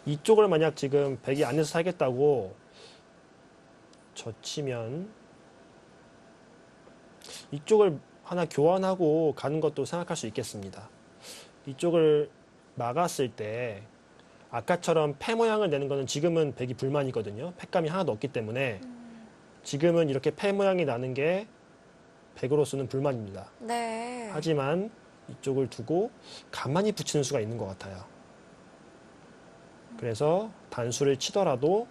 이쪽을 만약 지금 백이 안에서 살겠다고 젖히면 이쪽을 하나 교환하고 가는 것도 생각할 수 있겠습니다. 이쪽을 막았을 때 아까처럼 패 모양을 내는 거는 지금은 백이 불만이거든요. 패감이 하나도 없기 때문에 지금은 이렇게 패 모양이 나는 게 백으로서는 불만입니다. 네. 하지만 이쪽을 두고 가만히 붙이는 수가 있는 것 같아요. 그래서 단수를 치더라도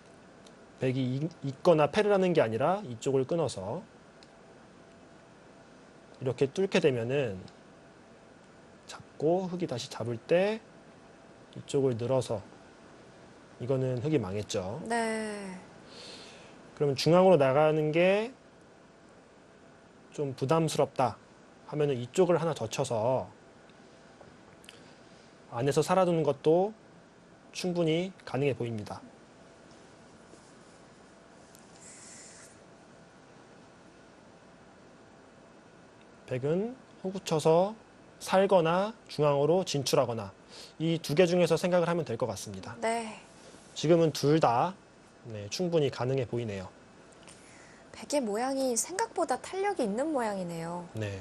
백이 있거나 패를 하는 게 아니라 이쪽을 끊어서 이렇게 뚫게 되면은 잡고 흙이 다시 잡을 때 이쪽을 늘어서 이거는 흙이 망했죠. 네. 그러면 중앙으로 나가는 게 좀 부담스럽다 하면은 이쪽을 하나 젖혀서 안에서 살아두는 것도 충분히 가능해 보입니다. 백은 호구 쳐서 살거나 중앙으로 진출하거나 이 두 개 중에서 생각을 하면 될 것 같습니다. 네. 지금은 둘 다 충분히 가능해 보이네요. 백의 모양이 생각보다 탄력이 있는 모양이네요. 네.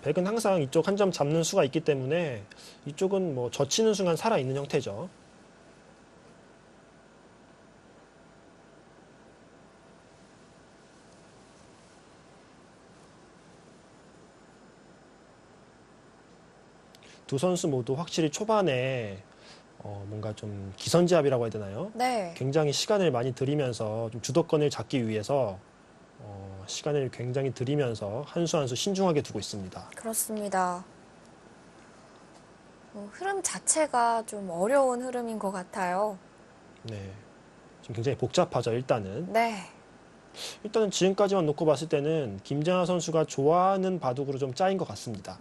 백은 항상 이쪽 한 점 잡는 수가 있기 때문에 이쪽은 뭐 젖히는 순간 살아있는 형태죠. 두 선수 모두 확실히 초반에 뭔가 좀 기선제압이라고 해야 되나요? 네. 굉장히 시간을 많이 들이면서 좀 주도권을 잡기 위해서 시간을 굉장히 들이면서 한 수 한 수 신중하게 두고 있습니다. 그렇습니다. 흐름 자체가 좀 어려운 흐름인 것 같아요. 네. 지금 굉장히 복잡하죠, 일단은. 네. 일단은 지금까지만 놓고 봤을 때는 김재하 선수가 좋아하는 바둑으로 좀 짜인 것 같습니다.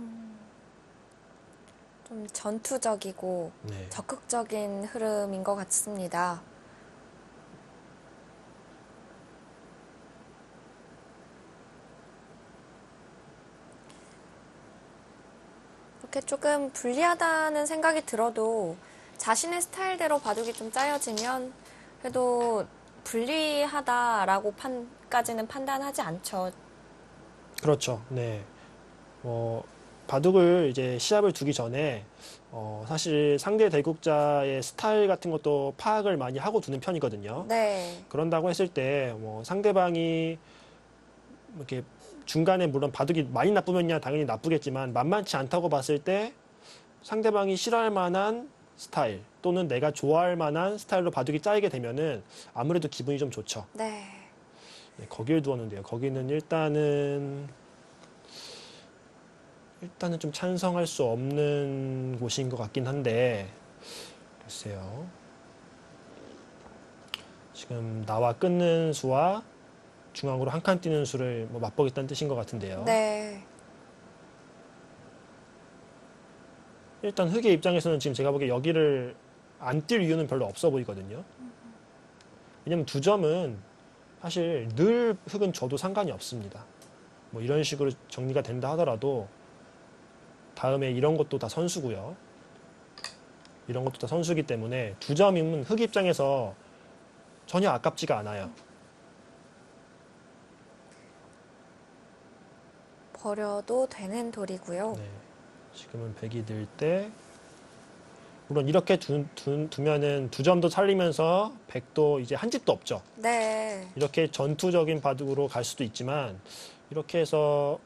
좀 전투적이고 네. 적극적인 흐름인 것 같습니다. 이렇게 조금 불리하다는 생각이 들어도 자신의 스타일대로 바둑이 좀 짜여지면 그래도 불리하다라고까지는 판단하지 않죠. 그렇죠. 네. 바둑을 이제 시합을 두기 전에 사실 상대 대국자의 스타일 같은 것도 파악을 많이 하고 두는 편이거든요. 네. 그런다고 했을 때 상대방이 이렇게 중간에 물론 바둑이 많이 나쁘면야 당연히 나쁘겠지만 만만치 않다고 봤을 때 상대방이 싫어할 만한 스타일 또는 내가 좋아할 만한 스타일로 바둑이 짜이게 되면은 아무래도 기분이 좀 좋죠. 네. 네, 거기를 두었는데요. 거기는 일단은 좀 찬성할 수 없는 곳인 것 같긴 한데 글쎄요. 지금 나와 끊는 수와 중앙으로 한 칸 뛰는 수를 뭐 맛보겠다는 뜻인 것 같은데요. 네. 일단 흑의 입장에서는 지금 제가 보기에 여기를 안 뛸 이유는 별로 없어 보이거든요. 왜냐면 두 점은 사실 늘 흑은 줘도 상관이 없습니다. 뭐 이런 식으로 정리가 된다 하더라도 다음에 이런 것도 다 선수고요. 이런 것도 다 선수이기 때문에 두 점이면 흑 입장에서 전혀 아깝지가 않아요. 버려도 되는 돌이고요. 네. 지금은 백이 늘 때 물론 이렇게 두면은 두 점도 살리면서 백도 이제 한 집도 없죠. 네. 이렇게 전투적인 바둑으로 갈 수도 있지만 이렇게 해서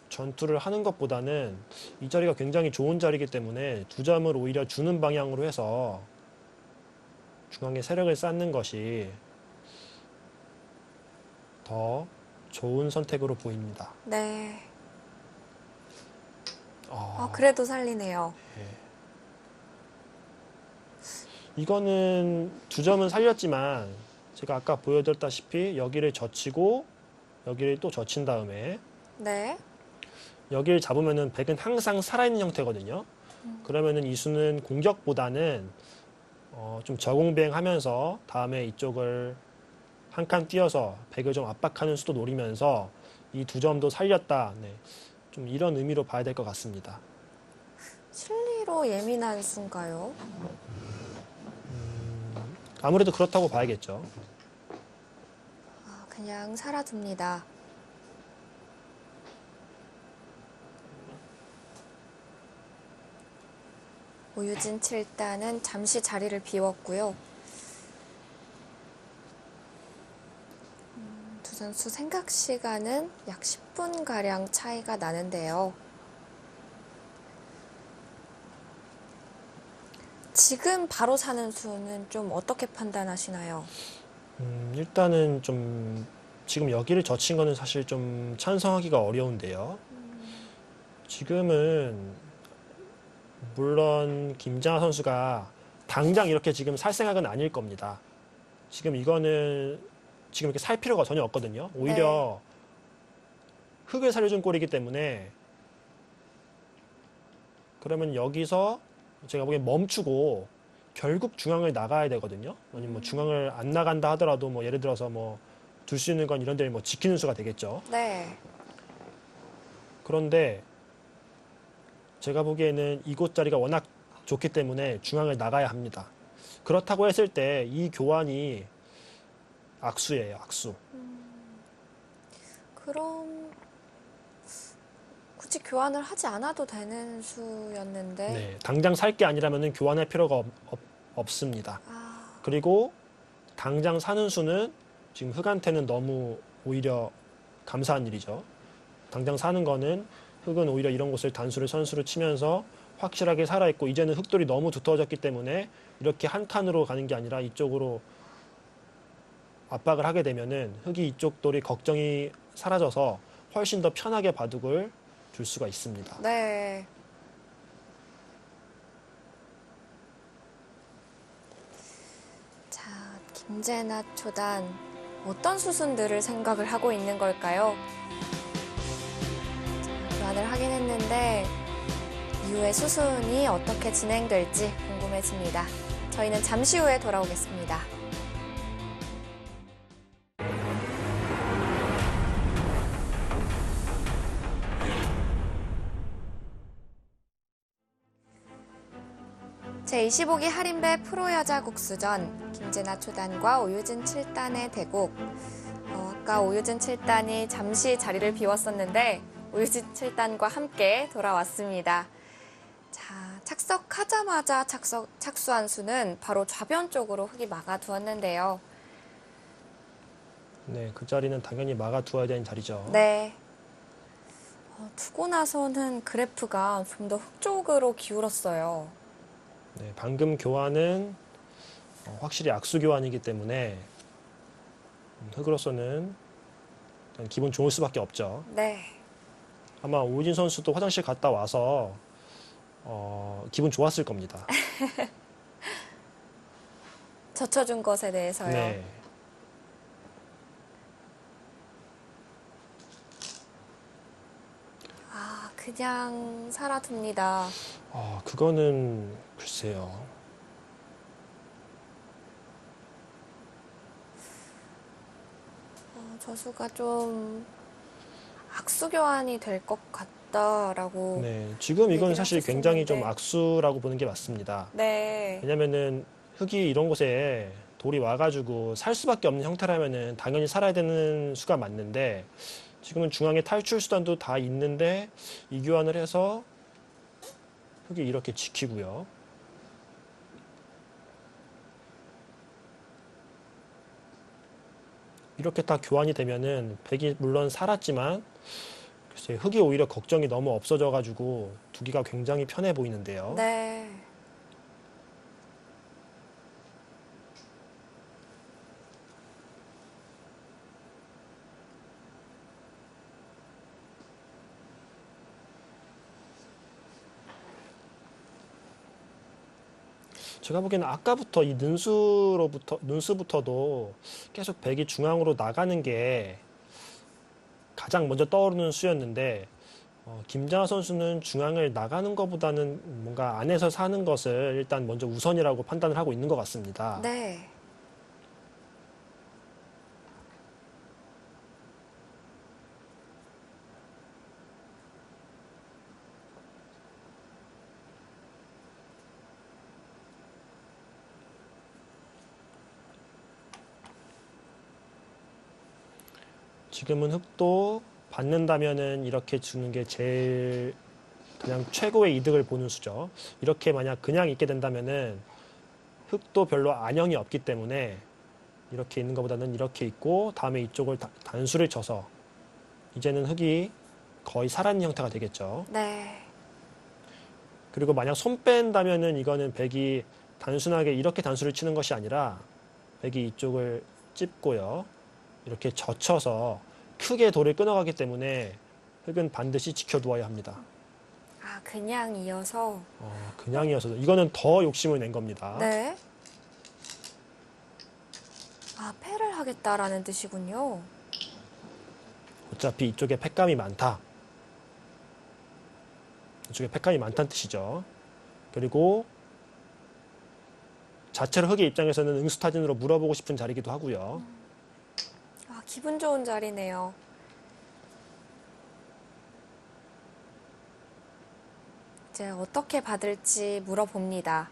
전투를 하는 것보다는 이 자리가 굉장히 좋은 자리이기 때문에 두 점을 오히려 주는 방향으로 해서 중앙에 세력을 쌓는 것이 더 좋은 선택으로 보입니다. 네. 어, 그래도 살리네요. 이거는 두 점은 살렸지만 제가 아까 보여드렸다시피 여기를 젖히고 여기를 또 젖힌 다음에 네. 여기를 잡으면은 백은 항상 살아있는 형태거든요. 그러면은 이 수는 공격보다는 좀 저공비행하면서 다음에 이쪽을 한 칸 띄어서 백을 좀 압박하는 수도 노리면서 이 두 점도 살렸다. 네. 좀 이런 의미로 봐야 될 것 같습니다. 실리로 예민한 수인가요? 아무래도 그렇다고 봐야겠죠. 그냥 살아둡니다. 오유진 7단은 잠시 자리를 비웠고요. 두 선수 생각 시간은 약 10분가량 차이가 나는데요. 지금 바로 사는 수는 좀 어떻게 판단하시나요? 일단은 좀 지금 여기를 젖힌 거는 사실 좀 찬성하기가 어려운데요. 지금은 물론 김장하 선수가 당장 이렇게 지금 살 생각은 아닐 겁니다. 지금 이거는 지금 이렇게 살 필요가 전혀 없거든요. 오히려 흙을 살려준 꼴이기 때문에 그러면 여기서 제가 보기엔 멈추고 결국 중앙을 나가야 되거든요. 아니면 뭐 중앙을 안 나간다 하더라도 뭐 예를 들어서 뭐 둘 수 있는 건 이런 데를 뭐 지키는 수가 되겠죠. 네. 그런데 제가 보기에는 이곳 자리가 워낙 좋기 때문에 중앙을 나가야 합니다. 그렇다고 했을 때 이 교환이 악수예요, 악수. 그럼 굳이 교환을 하지 않아도 되는 수였는데. 네, 당장 살 게 아니라면 교환할 필요가 없습니다. 그리고 당장 사는 수는 지금 흑한테는 너무 오히려 감사한 일이죠. 당장 사는 거는 흑은 오히려 이런 곳을 단수를 선수를 치면서 확실하게 살아있고 이제는 흑돌이 너무 두터워졌기 때문에 이렇게 한 칸으로 가는 게 아니라 이쪽으로 압박을 하게 되면은 흑이 이쪽 돌이 걱정이 사라져서 훨씬 더 편하게 바둑을 둘 수가 있습니다. 네. 자, 김재나 초단 어떤 수순들을 생각을 하고 있는 걸까요? 자, 교환을 하긴 했는데 이후의 수순이 어떻게 진행될지 궁금해집니다. 저희는 잠시 후에 돌아오겠습니다. 제25기 할인배 프로여자 국수전 김재나 초단과 오유진 7단의 대국. 아까 오유진 7단이 잠시 자리를 비웠었는데 오유진 7단과 함께 돌아왔습니다. 자, 착석하자마자 착수한 수는 바로 좌변 쪽으로 흑이 막아두었는데요. 네, 그 자리는 당연히 막아두어야 되는 자리죠. 네. 두고 나서는 그래프가 좀 더 흑 쪽으로 기울었어요. 네, 방금 교환은 확실히 악수 교환이기 때문에 흑으로서는 일단 기분 좋을 수밖에 없죠. 네. 아마 오유진 선수도 화장실 갔다 와서 기분 좋았을 겁니다. 젖혀준 것에 대해서요. 네. 그냥 살아둡니다. 그거는 글쎄요. 저수가 좀 악수 교환이 될 것 같다라고. 네, 지금 이건 얘기를 사실 굉장히 좀 하셨었는데. 악수라고 보는 게 맞습니다. 네. 왜냐면은 흙이 이런 곳에 돌이 와가지고 살 수밖에 없는 형태라면은 당연히 살아야 되는 수가 맞는데 지금은 중앙에 탈출 수단도 다 있는데 이 교환을 해서 흙이 이렇게 지키고요. 이렇게 다 교환이 되면은 백이 물론 살았지만 글쎄 흙이 오히려 걱정이 너무 없어져가지고 두기가 굉장히 편해 보이는데요. 네. 제가 보기에는 아까부터 이 능수부터도 계속 백이 중앙으로 나가는 게 가장 먼저 떠오르는 수였는데 김재나 선수는 중앙을 나가는 것보다는 뭔가 안에서 사는 것을 일단 먼저 우선이라고 판단을 하고 있는 것 같습니다. 네. 지금은 흑도 받는다면은 이렇게 주는 게 제일 그냥 최고의 이득을 보는 수죠. 이렇게 만약 그냥 있게 된다면은 흑도 별로 안형이 없기 때문에 이렇게 있는 것보다는 이렇게 있고 다음에 이쪽을 단수를 쳐서 이제는 흑이 거의 살아있는 형태가 되겠죠. 네. 그리고 만약 손 뺀다면은 이거는 백이 단순하게 이렇게 단수를 치는 것이 아니라 백이 이쪽을 찝고요. 이렇게 젖혀서 크게 돌을 끊어가기 때문에 흑은 반드시 지켜두어야 합니다. 아, 그냥 이어서. 그냥 이어서도 이거는 더 욕심을 낸 겁니다. 네. 아, 패를 하겠다라는 뜻이군요. 어차피 이쪽에 팩감이 많다. 이쪽에 팩감이 많다는 뜻이죠. 그리고 자체로 흑의 입장에서는 응수타진으로 물어보고 싶은 자리이기도 하고요. 아, 기분 좋은 자리네요. 이제 어떻게 받을지 물어봅니다.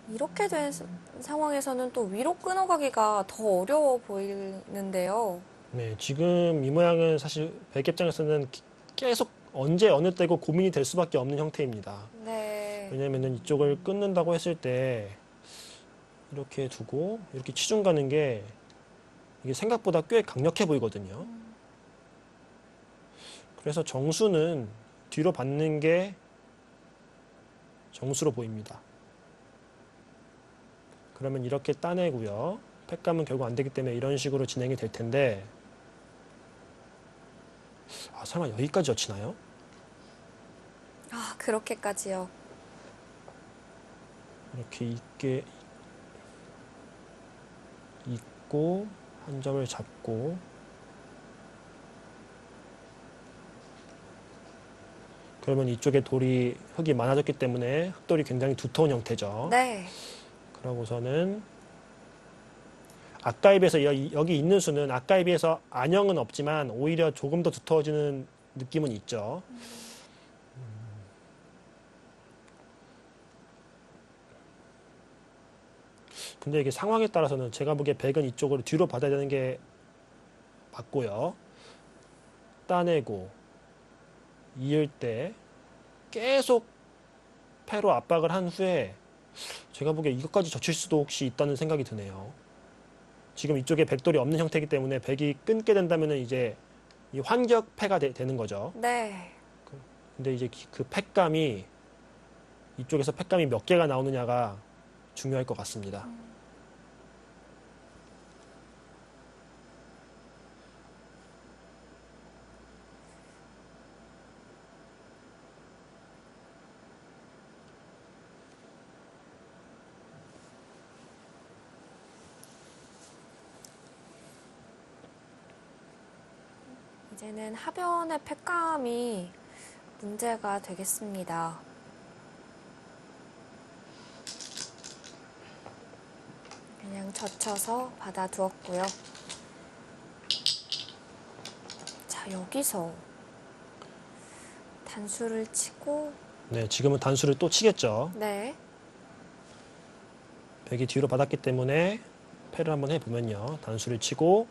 이렇게 된 상황에서는 또 위로 끊어가기가 더 어려워 보이는데요. 네, 지금 이 모양은 사실 백 입장에서는 계속 언제 어느 때고 고민이 될 수밖에 없는 형태입니다. 네. 왜냐면은 이쪽을 끊는다고 했을 때 이렇게 두고 이렇게 치중 가는 게 이게 생각보다 꽤 강력해 보이거든요. 그래서 정수는 뒤로 받는 게 정수로 보입니다. 그러면 이렇게 따내고요. 팩감은 결국 안 되기 때문에 이런 식으로 진행이 될 텐데 설마 여기까지 젖히나요? 아, 그렇게까지요. 이렇게 있고 한 점을 잡고 그러면 이쪽에 흙이 많아졌기 때문에 흙돌이 굉장히 두터운 형태죠. 네. 그러고서는 아까에 비해서 여기 있는 수는 아까에 비해서 안형은 없지만 오히려 조금 더 두터워지는 느낌은 있죠. 근데 이게 상황에 따라서는 제가 보기에 백은 이쪽으로 뒤로 받아야 되는 게 맞고요. 따내고 이을 때 계속 패로 압박을 한 후에 제가 보기에 이것까지 젖힐 수도 혹시 있다는 생각이 드네요. 지금 이쪽에 백돌이 없는 형태이기 때문에 백이 끊게 된다면 이제 이 환격 패가 되는 거죠. 네. 근데 이제 그 팩감이 이쪽에서 팩감이 몇 개가 나오느냐가 중요할 것 같습니다. 이제는 하변의 팩감이 문제가 되겠습니다. 그냥 젖혀서 받아두었고요. 자, 여기서 단수를 치고, 네, 지금은 단수를 또 치겠죠. 네. 백이 뒤로 받았기 때문에 패를 한번 해보면요. 단수를 치고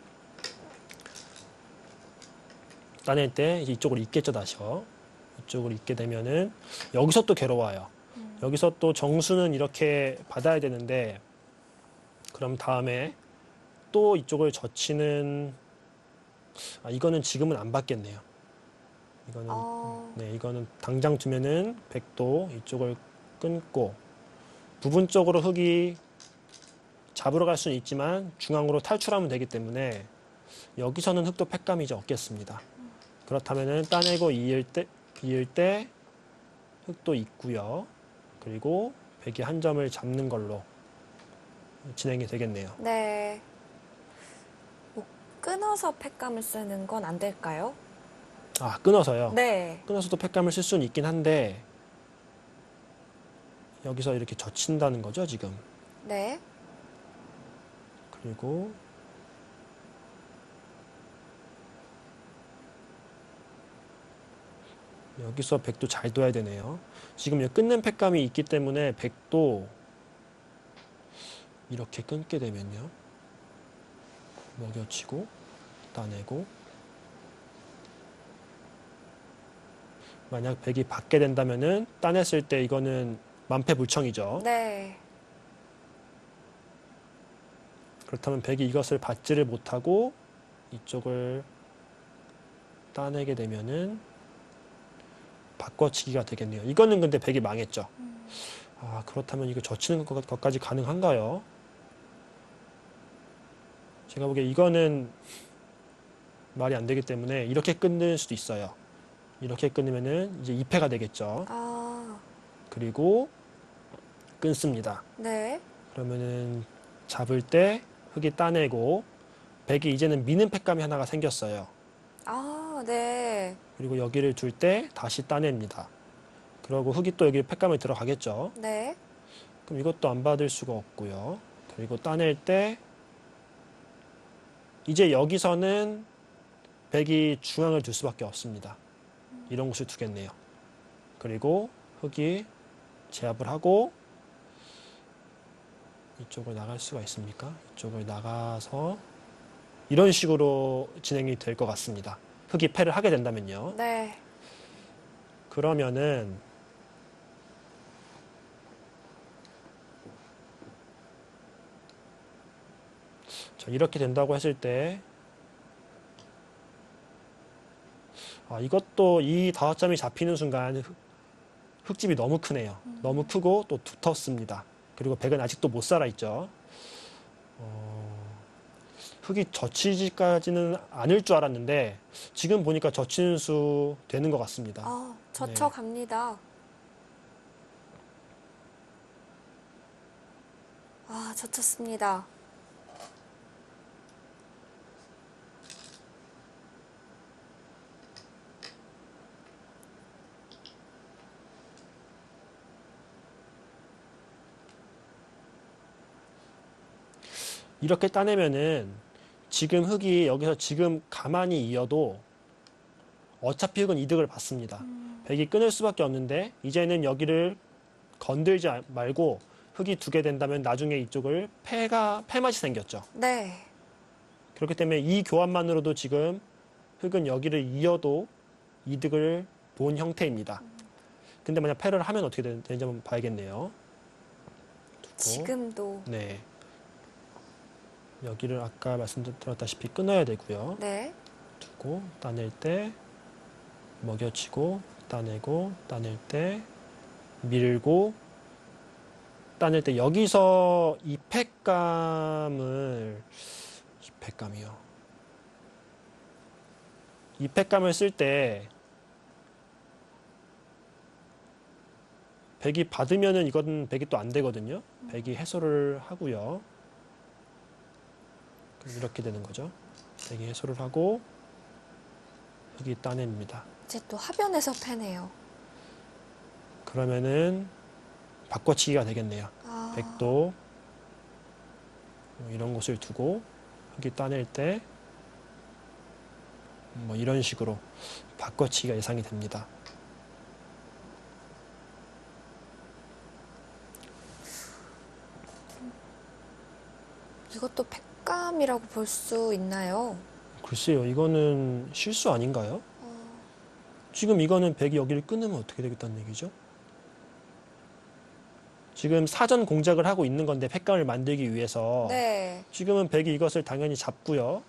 따낼 때 이쪽으로 있겠죠, 다시요. 이쪽으로 있게 되면은 여기서 또 괴로워요. 여기서 또 정수는 이렇게 받아야 되는데 그럼 다음에 또 이쪽을 젖히는 이거는 지금은 안 받겠네요. 이거는 당장 두면은 백도 이쪽을 끊고 부분적으로 흙이 잡으러 갈 수는 있지만 중앙으로 탈출하면 되기 때문에 여기서는 흙도 팩감이 이제 없겠습니다. 그렇다면은 따내고 이을 때 흙도 있고요. 그리고 백이 한 점을 잡는 걸로 진행이 되겠네요. 네. 뭐 끊어서 팩감을 쓰는 건 안 될까요? 아, 끊어서요? 네. 끊어서도 팩감을 쓸 수는 있긴 한데 여기서 이렇게 젖힌다는 거죠, 지금. 네. 그리고 여기서 백도 잘 둬야 되네요. 지금 이 끊는 팩감이 있기 때문에 백도 이렇게 끊게 되면요. 먹여치고 따내고 만약 백이 받게 된다면은 따냈을 때 이거는 만패불청이죠. 네. 그렇다면 백이 이것을 받지를 못하고 이쪽을 따내게 되면은 바꿔치기가 되겠네요. 이거는 근데 백이 망했죠. 아, 그렇다면 이거 젖히는 것까지 가능한가요? 제가 보기에 이거는 말이 안 되기 때문에 이렇게 끊을 수도 있어요. 이렇게 끊으면은 이제 2패가 되겠죠. 아, 그리고 끊습니다. 네. 그러면은 잡을 때 흙이 따내고 백이 이제는 미는 팩감이 하나가 생겼어요. 아, 네. 그리고 여기를 둘 때 다시 따냅니다. 그리고 흙이 또 여기 팩감에 들어가겠죠. 네. 그럼 이것도 안 받을 수가 없고요. 그리고 따낼 때 이제 여기서는 백이 중앙을 둘 수밖에 없습니다. 이런 곳을 두겠네요. 그리고 흙이 제압을 하고 이쪽을 나갈 수가 있습니까? 이쪽을 나가서 이런 식으로 진행이 될 것 같습니다. 흙이 패를 하게 된다면요. 네. 그러면은 자, 이렇게 된다고 했을 때 이것도 이 다섯점이 잡히는 순간 흙집이 너무 크네요. 너무 크고 또 두텁습니다. 그리고 백은 아직도 못 살아 있죠. 흙이 젖히지까지는 않을 줄 알았는데 지금 보니까 젖히는 수 되는 것 같습니다. 아, 젖혀갑니다. 아, 젖혔습니다. 이렇게 따내면은 지금 흙이 여기서 지금 가만히 이어도 어차피 흙은 이득을 받습니다. 백이 끊을 수밖에 없는데 이제는 여기를 건들지 말고 흙이 두게 된다면 나중에 이쪽을 패맛이 생겼죠. 네. 그렇기 때문에 이 교환만으로도 지금 흙은 여기를 이어도 이득을 본 형태입니다. 근데 만약 패를 하면 어떻게 되는지 한번 봐야겠네요. 두고, 지금도. 네. 여기를 아까 말씀드렸다시피 끊어야 되고요. 네. 두고 따낼 때 먹여치고 따내고 따낼 때 밀고 따낼 때 여기서 이 팩감이요. 이 팩감을 쓸 때 백이 받으면은 이건 백이 또 안 되거든요. 백이 해소를 하고요. 그럼 이렇게 되는 거죠. 백이 해소를 하고 흙이 따냅니다. 이제 또 하변에서 패네요. 그러면은 바꿔치기가 되겠네요. 아, 백도 이런 곳을 두고 흙이 따낼 때 뭐 이런 식으로 바꿔치기가 예상이 됩니다. 이것도 팩감이라고 볼 수 있나요? 글쎄요, 이거는 실수 아닌가요? 지금 이거는 백이 여기를 끊으면 어떻게 되겠다는 얘기죠? 지금 사전 공작을 하고 있는 건데 팩감을 만들기 위해서 네. 지금은 백이 이것을 당연히 잡고요.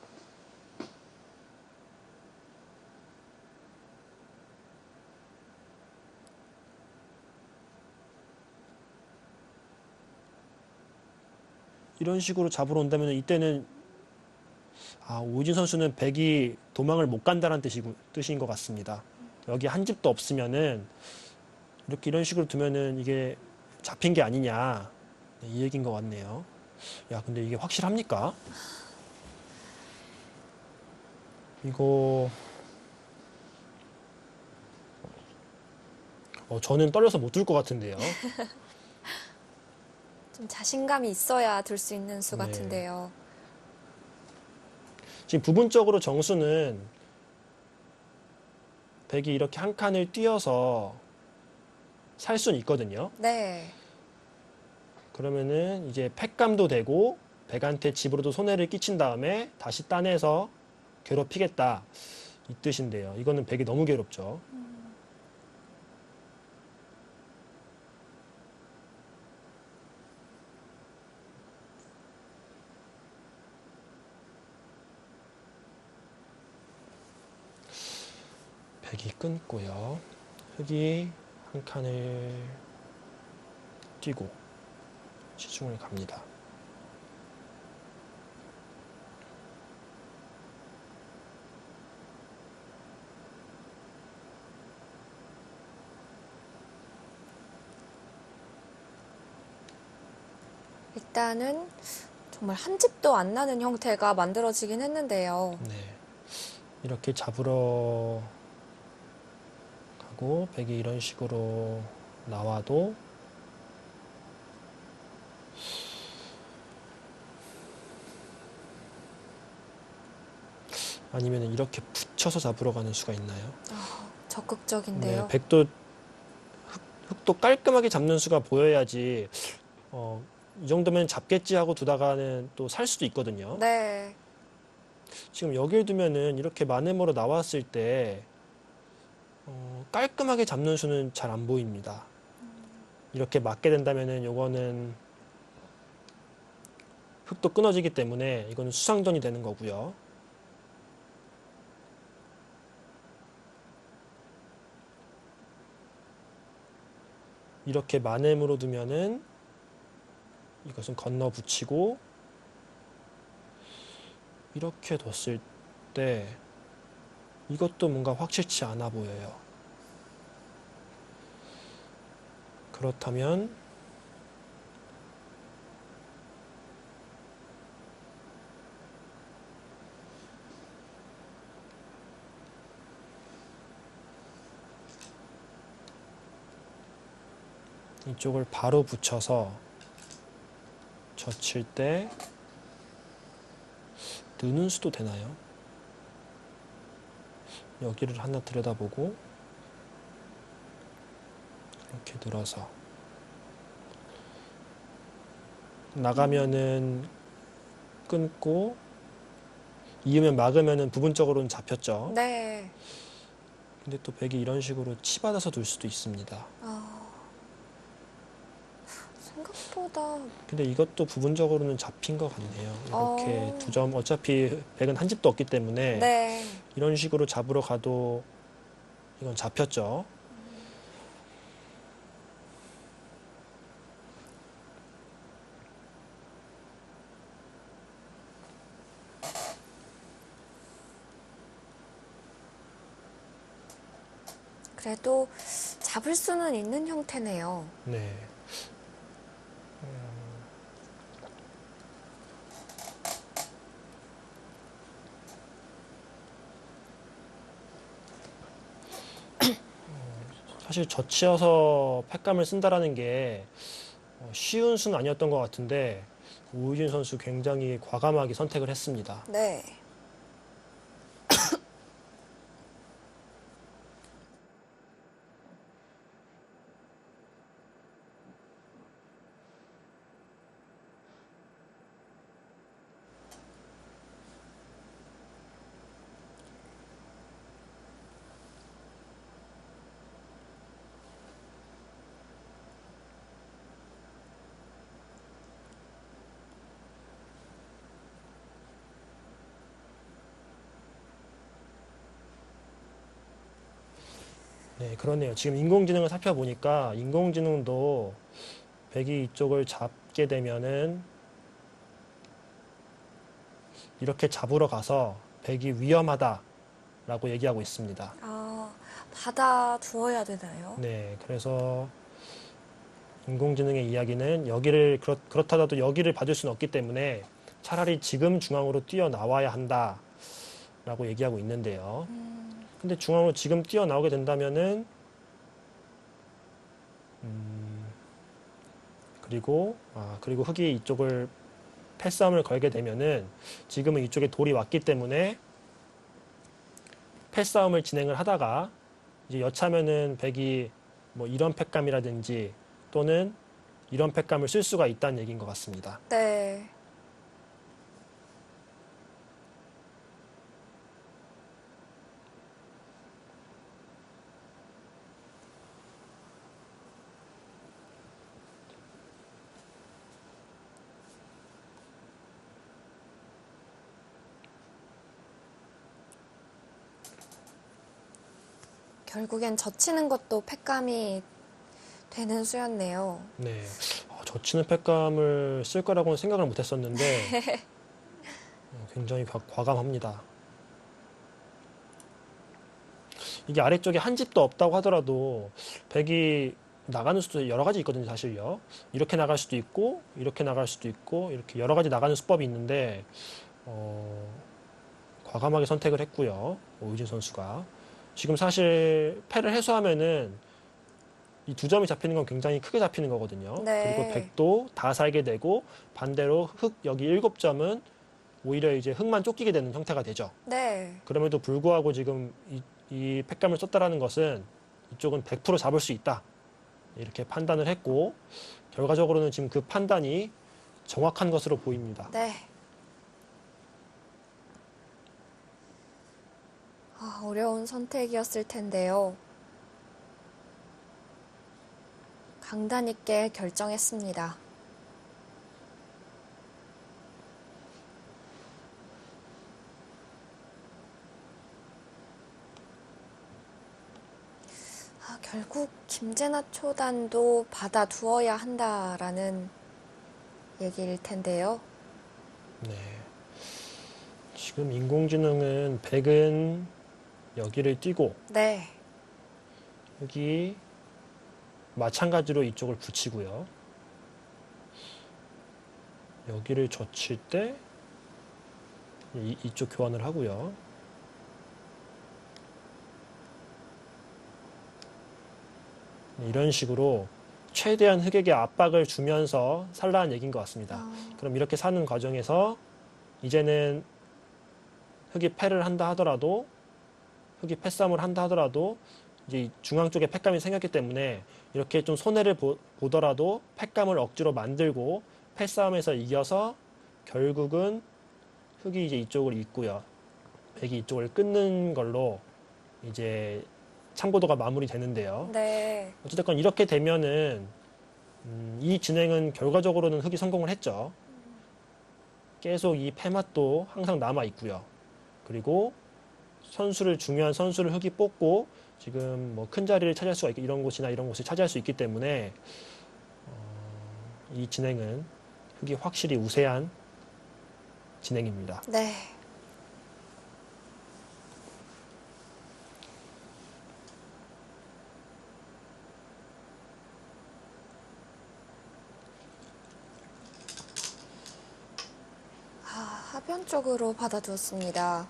이런 식으로 잡으러 온다면 이때는 오진 선수는 백이 도망을 못 간다는 뜻인 것 같습니다. 여기 한 집도 없으면은 이렇게 이런 식으로 두면은 이게 잡힌 게 아니냐, 네, 이 얘기인 것 같네요. 야, 근데 이게 확실합니까? 이거 저는 떨려서 못 들 것 같은데요. 좀 자신감이 있어야 들 수 있는 수 네. 같은데요. 지금 부분적으로 정수는 백이 이렇게 한 칸을 띄어서 살 수는 있거든요. 네. 그러면은 이제 팩감도 되고 백한테 집으로도 손해를 끼친 다음에 다시 따내서 괴롭히겠다 이 뜻인데요. 이거는 백이 너무 괴롭죠. 백이 끊고요. 흑이 한 칸을 띄고 시중을 갑니다. 일단은 정말 한 집도 안 나는 형태가 만들어지긴 했는데요. 네. 이렇게 잡으러 가고 백이 이런 식으로 나와도 아니면 이렇게 붙여서 잡으러 가는 수가 있나요? 적극적인데요. 네, 백도 흑도 깔끔하게 잡는 수가 보여야지 이 정도면 잡겠지 하고 두다가는 또 살 수도 있거든요. 네. 지금 여기를 두면은 이렇게 마네모로 나왔을 때 깔끔하게 잡는 수는 잘 안 보입니다. 이렇게 맞게 된다면은 요거는 흑도 끊어지기 때문에 이거는 수상전이 되는 거고요. 이렇게 마넴으로 두면은 이것은 건너 붙이고 이렇게 뒀을 때 이것도 뭔가 확실치 않아 보여요. 그렇다면 이쪽을 바로 붙여서 젖힐 때 느는 수도 되나요? 여기를 하나 들여다보고 이렇게 늘어서 나가면은 끊고 이으면 막으면은 부분적으로는 잡혔죠. 네. 근데 또 백이 이런 식으로 치받아서 둘 수도 있습니다. 생각보다 근데 이것도 부분적으로는 잡힌 것 같네요. 이렇게 어. 두 점, 어차피 백은 한 집도 없기 때문에 네. 이런 식으로 잡으러 가도 이건 잡혔죠. 그래도 잡을 수는 있는 형태네요. 네. 사실 젖히어서 팩감을 쓴다라는 게 쉬운 수는 아니었던 것 같은데 오유진 선수 굉장히 과감하게 선택을 했습니다. 네. 네, 그러네요. 지금 인공지능을 살펴보니까 인공지능도 백이 이쪽을 잡게 되면은 이렇게 잡으러 가서 백이 위험하다라고 얘기하고 있습니다. 받아두어야 되나요? 네, 그래서 인공지능의 이야기는 여기를 그렇다도 여기를 봐줄 수는 없기 때문에 차라리 지금 중앙으로 뛰어나와야 한다라고 얘기하고 있는데요. 근데 중앙으로 지금 뛰어나오게 된다면은 그리고 흑이 이쪽을 패싸움을 걸게 되면은 지금은 이쪽에 돌이 왔기 때문에 패싸움을 진행을 하다가 이제 여차면은 백이 뭐 이런 패감이라든지 또는 이런 패감을 쓸 수가 있다는 얘기인 것 같습니다. 네. 결국엔 젖히는 것도 팩감이 되는 수였네요. 네, 젖히는 패감을 쓸 거라고는 생각을 못했었는데 굉장히 과감합니다. 이게 아래쪽에 한 집도 없다고 하더라도 백이 나가는 수도 여러 가지 있거든요, 사실요. 이렇게 나갈 수도 있고, 이렇게 나갈 수도 있고, 이렇게 여러 가지 나가는 수법이 있는데, 과감하게 선택을 했고요, 오유진 선수가. 지금 사실 패를 해소하면은 이 두 점이 잡히는 건 굉장히 크게 잡히는 거거든요. 네. 그리고 백도 다 살게 되고, 반대로 흑 여기 7점은 오히려 이제 흑만 쫓기게 되는 형태가 되죠. 네. 그럼에도 불구하고 지금 이 팩감을 썼다라는 것은 이쪽은 100% 잡을 수 있다. 이렇게 판단을 했고 결과적으로는 지금 그 판단이 정확한 것으로 보입니다. 네. 어려운 선택이었을 텐데요. 강단 있게 결정했습니다. 결국 김재나 초단도 받아두어야 한다라는 얘기일 텐데요. 네. 지금 인공지능은 백은 여기를 띄고 네. 여기 마찬가지로 이쪽을 붙이고요. 여기를 젖힐 때 이쪽 교환을 하고요. 이런 식으로 최대한 흑에게 압박을 주면서 살라는 얘기인 것 같습니다. 그럼 이렇게 사는 과정에서 이제는 흑이 패를 한다 하더라도 흑이 패싸움을 한다 하더라도 이제 중앙 쪽에 패감이 생겼기 때문에 이렇게 좀 손해를 보더라도 패감을 억지로 만들고 패싸움에서 이겨서 결국은 흑이 이제 이쪽을 잇고요. 백이 이쪽을 끊는 걸로 이제 참고도가 마무리되는데요. 네. 어쨌든 이렇게 되면은 이 진행은 결과적으로는 흑이 성공을 했죠. 계속 이 패맛도 항상 남아 있고요. 그리고 중요한 선수를 흑이 뽑고 지금 뭐 큰 자리를 차지할 수가 있고 이런 곳이나 이런 곳을 차지할 수 있기 때문에 이 진행은 흑이 확실히 우세한 진행입니다. 네. 하변 쪽으로 받아두었습니다.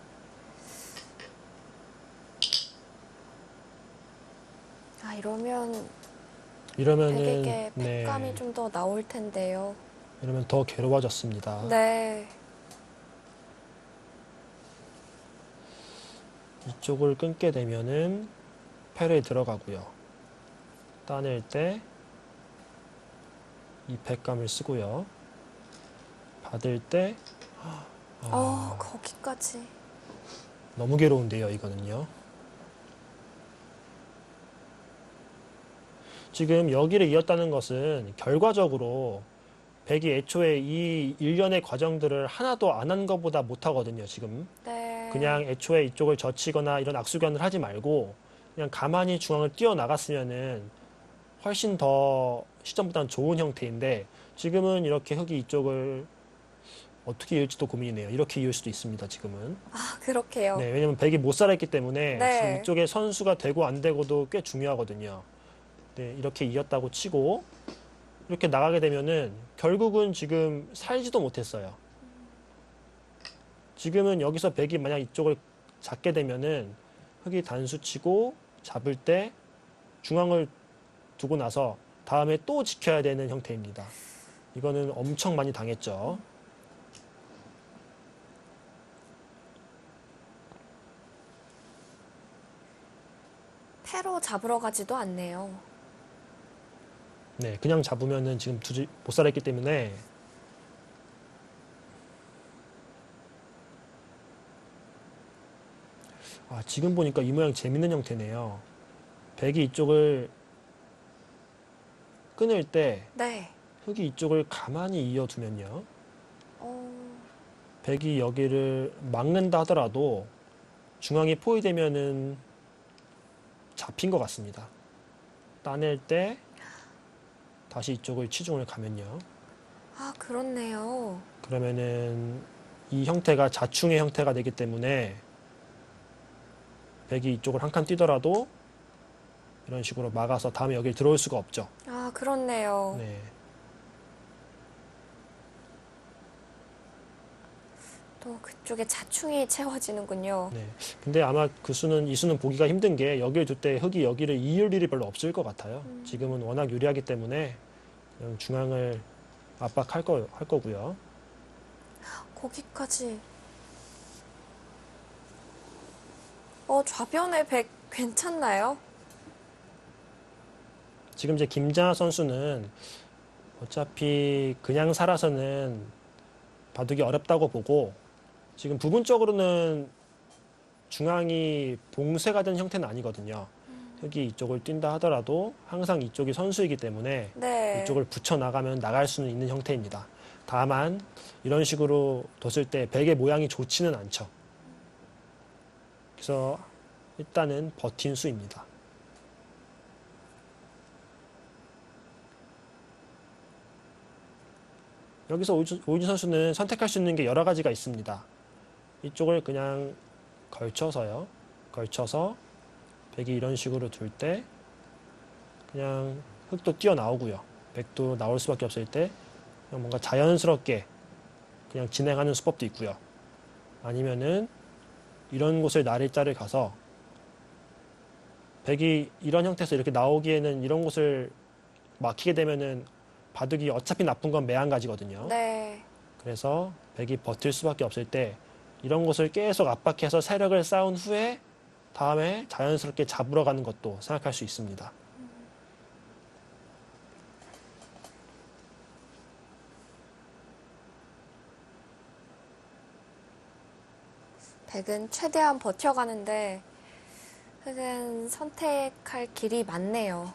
이러면은 백에게 팩감이 좀 더 나올 텐데요. 이러면 더 괴로워졌습니다. 네. 이쪽을 끊게 되면은 패를 들어가고요. 따낼 때 이 팩감을 쓰고요. 받을 때 거기까지. 너무 괴로운데요, 이거는요. 지금 여기를 이었다는 것은 결과적으로 백이 애초에 이 일련의 과정들을 하나도 안 한 것보다 못하거든요, 지금. 네. 그냥 애초에 이쪽을 젖히거나 이런 악수견을 하지 말고 그냥 가만히 중앙을 뛰어나갔으면은 훨씬 더 시점보다는 좋은 형태인데 지금은 이렇게 흑이 이쪽을 어떻게 이을지도 고민이네요. 이렇게 이을 수도 있습니다, 지금은. 그렇게요. 네, 왜냐면 백이 못 살아있기 때문에 네. 지금 이쪽에 선수가 되고 안 되고도 꽤 중요하거든요. 네, 이렇게 이었다고 치고 이렇게 나가게 되면은 결국은 지금 살지도 못했어요. 지금은 여기서 백이 만약 이쪽을 잡게 되면은 흑이 단수 치고 잡을 때 중앙을 두고 나서 다음에 또 지켜야 되는 형태입니다. 이거는 엄청 많이 당했죠. 패로 잡으러 가지도 않네요. 네, 그냥 잡으면은 지금 두지 못 살았기 때문에 지금 보니까 이 모양 재밌는 형태네요. 백이 이쪽을 끊을 때 네. 흑이 이쪽을 가만히 이어두면요. 어, 백이 여기를 막는다 하더라도 중앙이 포위되면은 잡힌 것 같습니다. 따낼 때 다시 이쪽을 치중을 가면요. 그렇네요. 그러면은 이 형태가 자충의 형태가 되기 때문에 백이 이쪽을 한 칸 뛰더라도 이런 식으로 막아서 다음에 여기를 들어올 수가 없죠. 그렇네요. 네. 또 그쪽에 자충이 채워지는군요. 네. 근데 아마 이 수는 보기가 힘든 게 여기를 둘 때 흑이 여기를 이을 일이 별로 없을 것 같아요. 지금은 워낙 유리하기 때문에 그냥 중앙을 압박할 거고요. 거기까지. 좌변의 백 괜찮나요? 지금 이제 김재나 선수는 어차피 그냥 살아서는 바둑이 어렵다고 보고 지금 부분적으로는 중앙이 봉쇄가 된 형태는 아니거든요. 흑이 이쪽을 뛴다 하더라도 항상 이쪽이 선수이기 때문에 네. 이쪽을 붙여 나가면 나갈 수는 있는 형태입니다. 다만 이런 식으로 뒀을 때 백의 모양이 좋지는 않죠. 그래서 일단은 버틴 수입니다. 여기서 오유진 선수는 선택할 수 있는 게 여러 가지가 있습니다. 이쪽을 그냥 걸쳐서요. 걸쳐서 백이 이런 식으로 둘 때 그냥 흑도 뛰어나오고요. 백도 나올 수밖에 없을 때 그냥 뭔가 자연스럽게 그냥 진행하는 수법도 있고요. 아니면은 이런 곳을 나리자를 가서 백이 이런 형태에서 이렇게 나오기에는 이런 곳을 막히게 되면은 바둑이 어차피 나쁜 건 매한가지거든요. 네. 그래서 백이 버틸 수밖에 없을 때 이런 곳을 계속 압박해서 세력을 쌓은 후에 다음에 자연스럽게 잡으러 가는 것도 생각할 수 있습니다. 백은 최대한 버텨가는데 흑은 선택할 길이 많네요.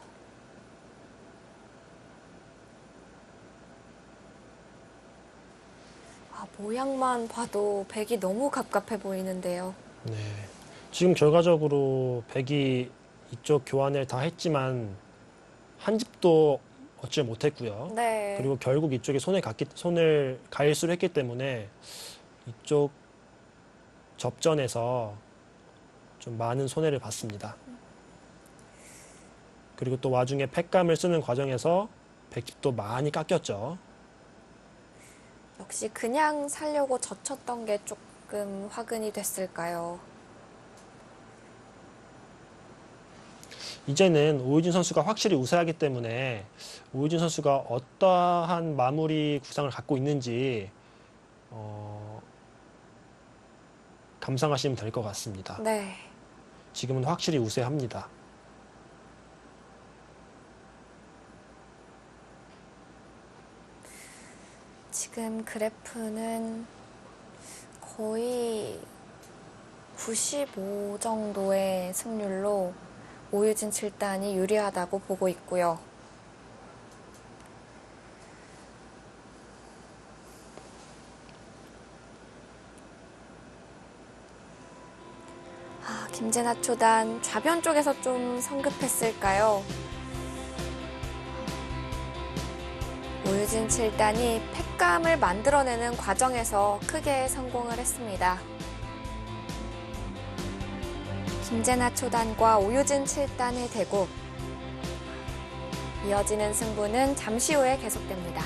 모양만 봐도 백이 너무 갑갑해 보이는데요. 네. 지금 결과적으로 백이 이쪽 교환을 다 했지만 한 집도 얻지 못했고요. 네. 그리고 결국 이쪽에 손을 가일수를 했기 때문에 이쪽 접전에서 좀 많은 손해를 봤습니다. 그리고 또 와중에 팩감을 쓰는 과정에서 백집도 많이 깎였죠. 역시 그냥 살려고 젖혔던 게 조금 화근이 됐을까요? 이제는 오유진 선수가 확실히 우세하기 때문에 오유진 선수가 어떠한 마무리 구상을 갖고 있는지 감상하시면 될 것 같습니다. 네. 지금은 확실히 우세합니다. 지금 그래프는 거의 95 정도의 승률로 오유진 7단이 유리하다고 보고 있고요. 김재나 초단 좌변 쪽에서 좀 성급했을까요? 오유진 7단이 팩감을 만들어내는 과정에서 크게 성공을 했습니다. 김재나 초단과 오유진 7단의 대국. 이어지는 승부는 잠시 후에 계속됩니다.